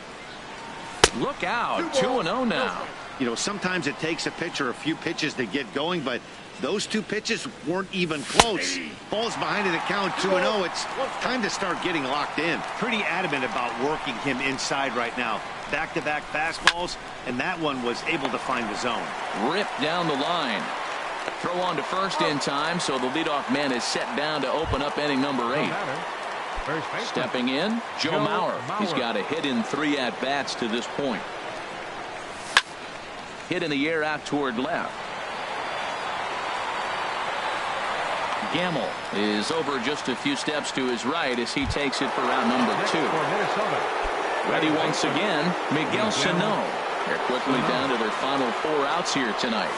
Look out. 2-0 now. You know, sometimes it takes a pitcher a few pitches to get going, but those 2 pitches weren't even close. Ball's behind in the count, 2-0. It's time to start getting locked in. Pretty adamant about working him inside right now. Back-to-back fastballs, and that one was able to find the zone. Ripped down the line. Throw on to first in time, so the leadoff man is set down to open up inning number 8. Stepping in, Joe Mauer. He's got a hit in 3 at-bats to this point. Hit in the air out toward left. Gamble is over just a few steps to his right as he takes it for round number 2. Ready once again, Miguel Sano. They're quickly down to their final 4 outs here tonight.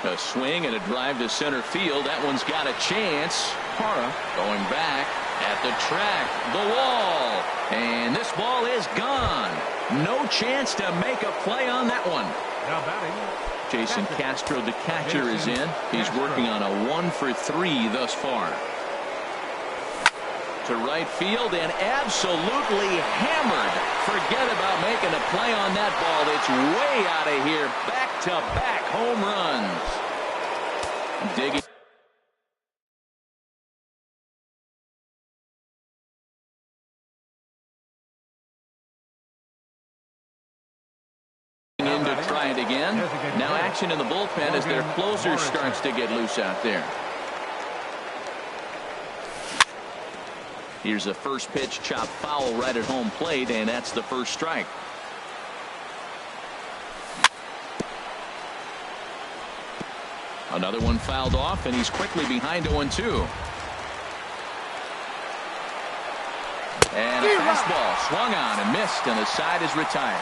A swing and a drive to center field. That one's got a chance. Parra going back at the track, the wall, and this ball is gone. No chance to make a play on that one. Now batting, Jason Castro, the catcher, is in. He's working on a 1-for-3 thus far. To right field and absolutely hammered. Forget about making a play on that ball. It's way out of here. Back-to-back home runs. Digging in to try it again. Now action in the bullpen as their closer starts to get loose out there. Here's a first pitch chop foul right at home plate, and that's the first strike. Another one fouled off, and he's quickly behind 0-2. And a fastball swung on and missed, and the side is retired.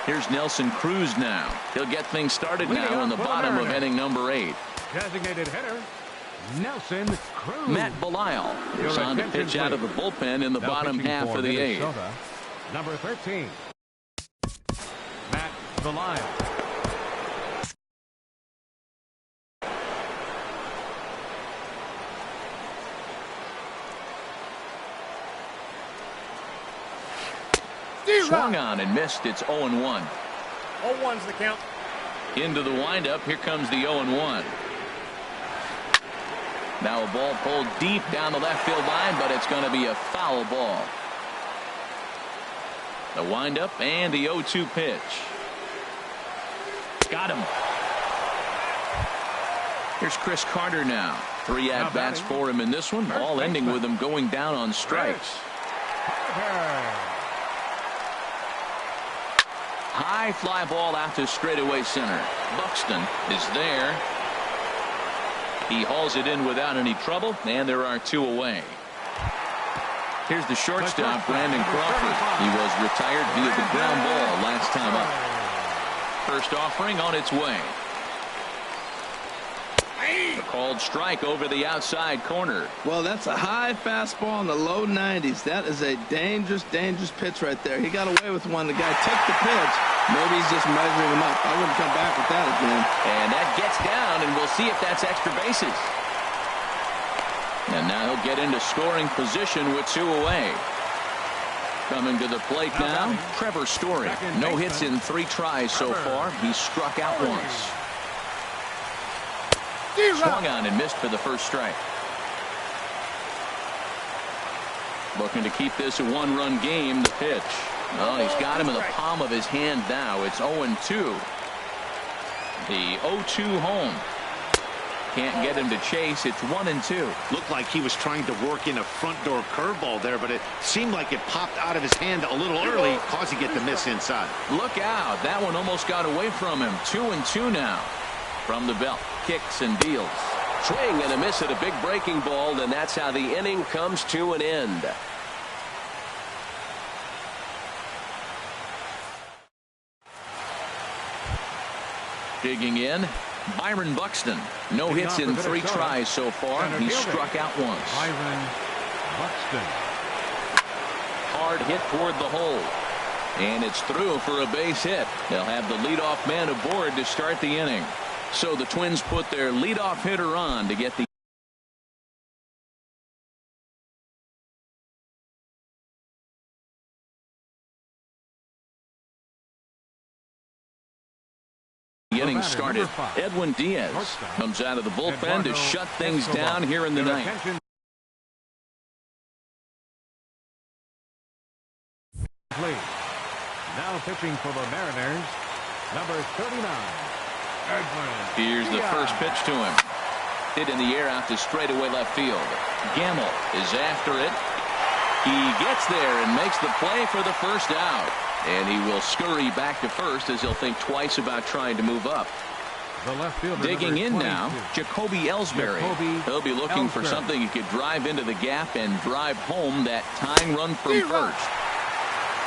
Here's Nelson Cruz now. He'll get things started now in the bottom of inning number 8. Designated hitter, Nelson Cruz. Matt Belisle is on to pitch out of the bullpen in the bottom half of the 8th. Number 13, Matt Belisle. Swung on and missed. It's 0-1. 0-1's the count. Into the windup. Here comes the 0-1. Now a ball pulled deep down the left field line, but it's going to be a foul ball. The windup and the 0-2 pitch. Got him. Here's Chris Carter now. 3 at-bats for him in this one, all ending with him going down on strikes. High fly ball out to straightaway center. Buxton is there. He hauls it in without any trouble, and there are 2 away. Here's the shortstop, Brandon Crawford. He was retired via the ground ball last time up. First offering on its way. A called strike over the outside corner. Well, that's a high fastball in the low 90s. That is a dangerous, dangerous pitch right there. He got away with one. The guy took the pitch. Maybe he's just measuring him up. I wouldn't come back with that again. And that gets down, and we'll see if that's extra bases. And now he'll get into scoring position with 2 away. Coming to the plate now, Trevor Story. No hits in 3 tries so far. He's struck out once. Swung on and missed for the first strike. Looking to keep this a 1-run game. The pitch. Oh, he's got him in the palm of his hand now. It's 0-2. The 0-2 home. Can't get him to chase. It's 1-2. Looked like he was trying to work in a front door curveball there, but it seemed like it popped out of his hand a little early, causing it to miss inside. Look out. That one almost got away from him. 2-2 now. From the belt, kicks and deals. Swing and a miss at a big breaking ball, and that's how the inning comes to an end. Digging in, Byron Buxton. No hits in 3 tries so far. He struck out once. Byron Buxton. Hard hit toward the hole. And it's through for a base hit. They'll have the leadoff man aboard to start the inning. So the Twins put their leadoff hitter on to get the inning started. Edwin Diaz comes out of the bullpen to shut things down here in the ninth. Now pitching for the Mariners, number 39, Edwin. Here's the first pitch to him. Hit in the air out to straightaway left field. Gamble is after it. He gets there and makes the play for the first out. And he will scurry back to first as he'll think twice about trying to move up. The left fielder, digging in 22. now, Jacoby Ellsbury. He'll be looking for something he could drive into the gap and drive home that tying run from first.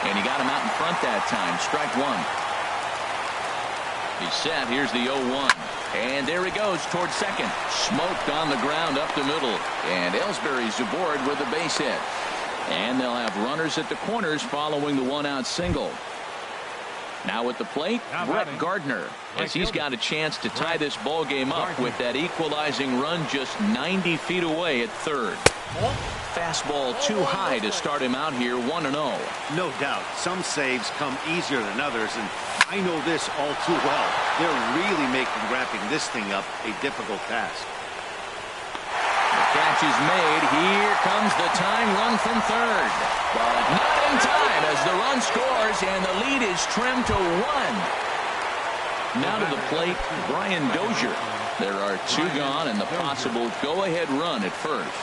And he got him out in front that time. Strike one. He's set. Here's the 0-1. And there he goes towards second. Smoked on the ground up the middle. And Ellsbury's aboard with a base hit. And they'll have runners at the corners following the one-out single. Now at the plate, Brett Gardner, as he's got a chance to tie this ball game up with that equalizing run just 90 feet away at third. Fastball too high to start him out here 1-0. No doubt. Some saves come easier than others, and I know this all too well. They're really making wrapping this thing up a difficult task. Catch is made. Here comes the tying run from third. But not in time as the run scores and the lead is trimmed to 1. Now to the plate, Brian Dozier. There are 2 gone and the possible go-ahead run at first.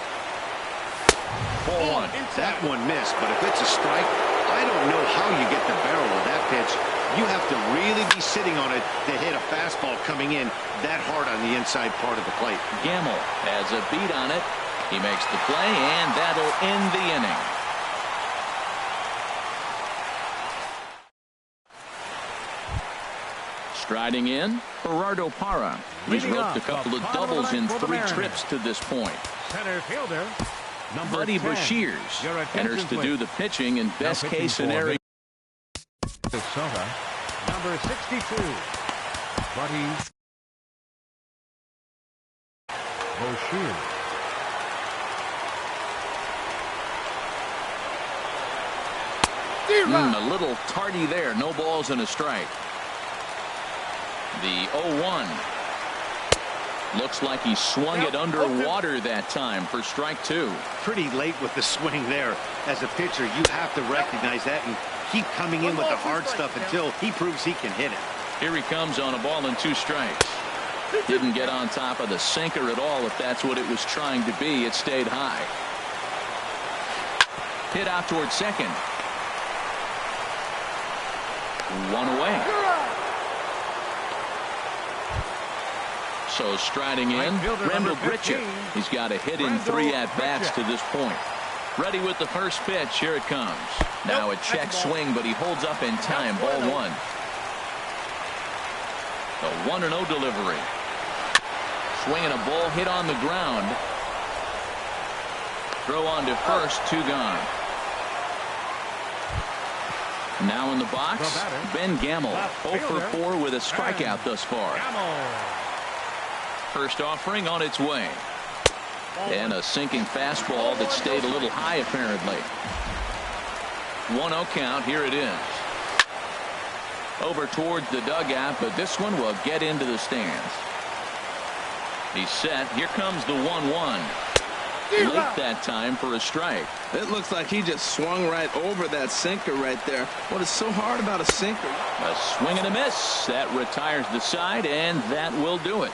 Ball 1. That one missed, but if it's a strike, I don't know how you get the barrel of that pitch. You have to really be sitting on it to hit a fastball coming in that hard on the inside part of the plate. Gamble has a beat on it. He makes the play, and that'll end the inning. Striding in, Gerardo Parra. He's roped a couple of doubles in 3 trips to this point. Center fielder, number Buddy 10. Bashir enters to do the pitching in best case scenario. Minnesota, number 62, Buddy Bashir. A little tardy there. No balls and a strike. The 0-1. Looks like he swung it underwater that time for strike 2. Pretty late with the swing there. As a pitcher, you have to recognize that and keep coming in with the hard stuff until he proves he can hit it. Here he comes on a ball and 2 strikes. Didn't get on top of the sinker at all. If that's what it was trying to be, it stayed high. Hit out towards second. 1 away. So striding in, Randall Britchett. He's got a hit in 3 at-bats to this point. Ready with the first pitch. Here it comes. Now a check swing, but he holds up in time. Ball 1. A 1-0 delivery. Swinging a ball hit on the ground. Throw on to first. 2 gone. Now in the box, Ben Gamble. 0 for 4 with a strikeout thus far. First offering on its way. And a sinking fastball that stayed a little high apparently. 1-0 count. Here it is. Over towards the dugout, but this one will get into the stands. He's set. Here comes the 1-1. Late that time for a strike. It looks like he just swung right over that sinker right there. What is so hard about a sinker? A swing and a miss. That retires the side, and that will do it.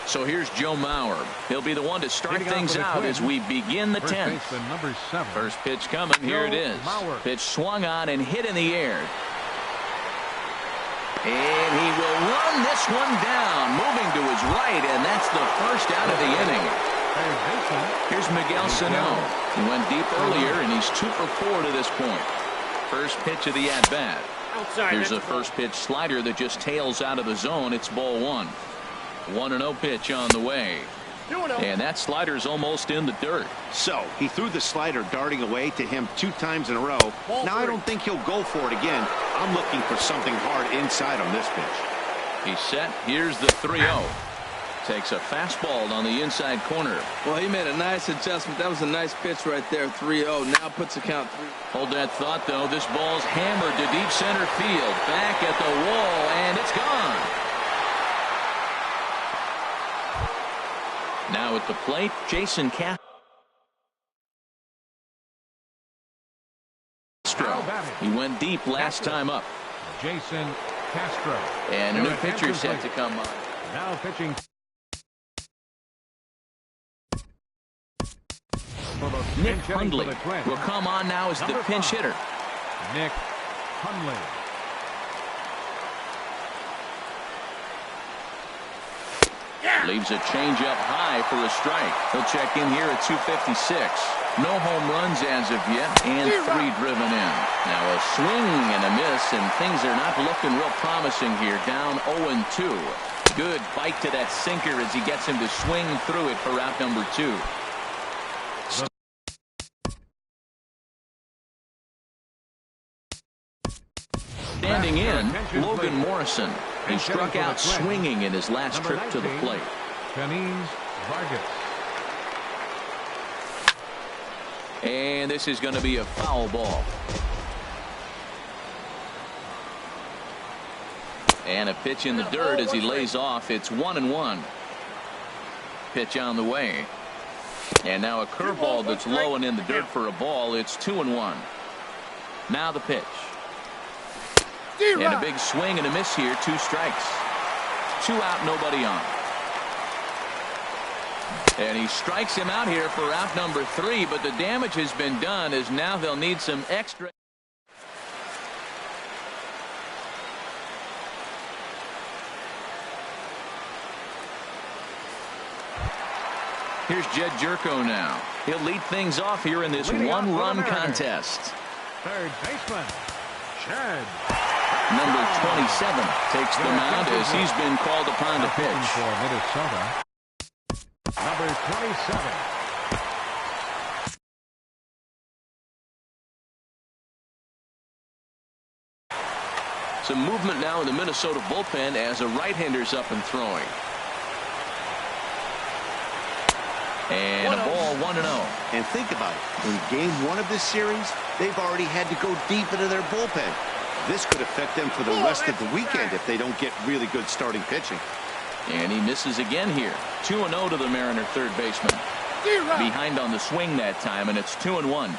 So here's Joe Mauer. He'll be the one to start things out as we begin the 10th. First pitch coming. Here it is. Pitch swung on and hit in the air. And he will run this one down, moving to his right, and that's the first out of the inning. Here's Miguel Sano. He went deep earlier, and he's 2 for 4 to this point. First pitch of the at-bat. Here's a first pitch slider that just tails out of the zone. It's ball 1. 1-0 pitch on the way. And that slider's almost in the dirt. So he threw the slider darting away to him 2 times in a row. Now I don't think he'll go for it again. I'm looking for something hard inside on this pitch. He's set. Here's the 3-0. Takes a fastball on the inside corner. Well, he made a nice adjustment. That was a nice pitch right there. 3-0. Now puts the count 3. Hold that thought, though. This ball's hammered to deep center field. Back at the wall, and it's gone. Now at the plate, Jason Cath. He went deep last time up. Jason Castro. And a new pitcher set to come on. Now pitching. Nick Hundley will come on now as the pinch hitter. Nick Hundley. Leaves a changeup high for a strike. He'll check in here at 256. No home runs as of yet, and 3 driven in. Now a swing and a miss, and things are not looking real promising here. Down 0-2. Good bite to that sinker as he gets him to swing through it for out number 2. Standing in, Logan Morrison. He struck out swinging in his last trip to the plate. Vargas. And this is going to be a foul ball. And a pitch in the dirt as he lays off. It's 1-1. Pitch on the way. And now a curveball that's low and in the dirt for a ball. It's 2-1. Now the pitch. And a big swing and a miss here. 2 strikes. 2 out, nobody on. And he strikes him out here for out number 3, but the damage has been done as now they'll need some extra. Here's Jed Jerko now. He'll lead things off here in this one-run contest. Third baseman, Jed. Number 27 takes the mound as he's been called upon to pitch. For Minnesota. Number 27. Some movement now in the Minnesota bullpen as a right-hander's up and throwing. And a ball 1-0. And think about it. In game 1 of this series, they've already had to go deep into their bullpen. This could affect them for the rest of the weekend if they don't get really good starting pitching. And he misses again here. 2-0 to the Mariner third baseman. Behind on the swing that time, and it's 2-1.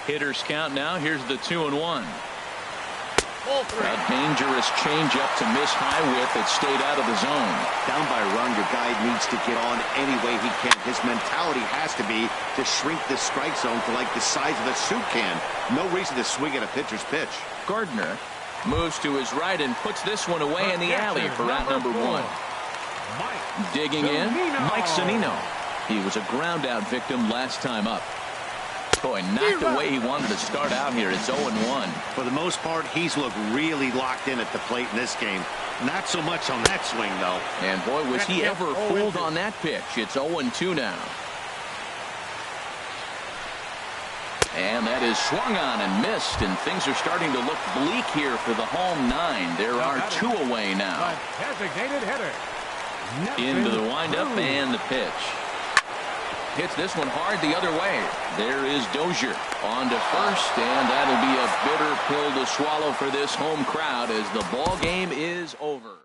Hitters count now. Here's the 2-1. A dangerous changeup to miss high with. It stayed out of the zone. Down by a run, your guy needs to get on any way he can. His mentality has to be to shrink the strike zone to like the size of a soup can. No reason to swing at a pitcher's pitch. Gardner moves to his right and puts this one away in the alley for out number 1. Digging in, Mike Zunino. He was a ground out victim last time up. Boy, not the way he wanted to start out here. It's 0-1. For the most part, he's looked really locked in at the plate in this game. Not so much on that swing, though. And boy, was he ever fooled on that pitch. It's 0-2 now. And that is swung on and missed, and things are starting to look bleak here for the home 9. There are 2 away now. Designated hitter. Into the windup and the pitch. Hits this one hard the other way. There is Dozier on to first, and that'll be a bitter pill to swallow for this home crowd as the ball game is over.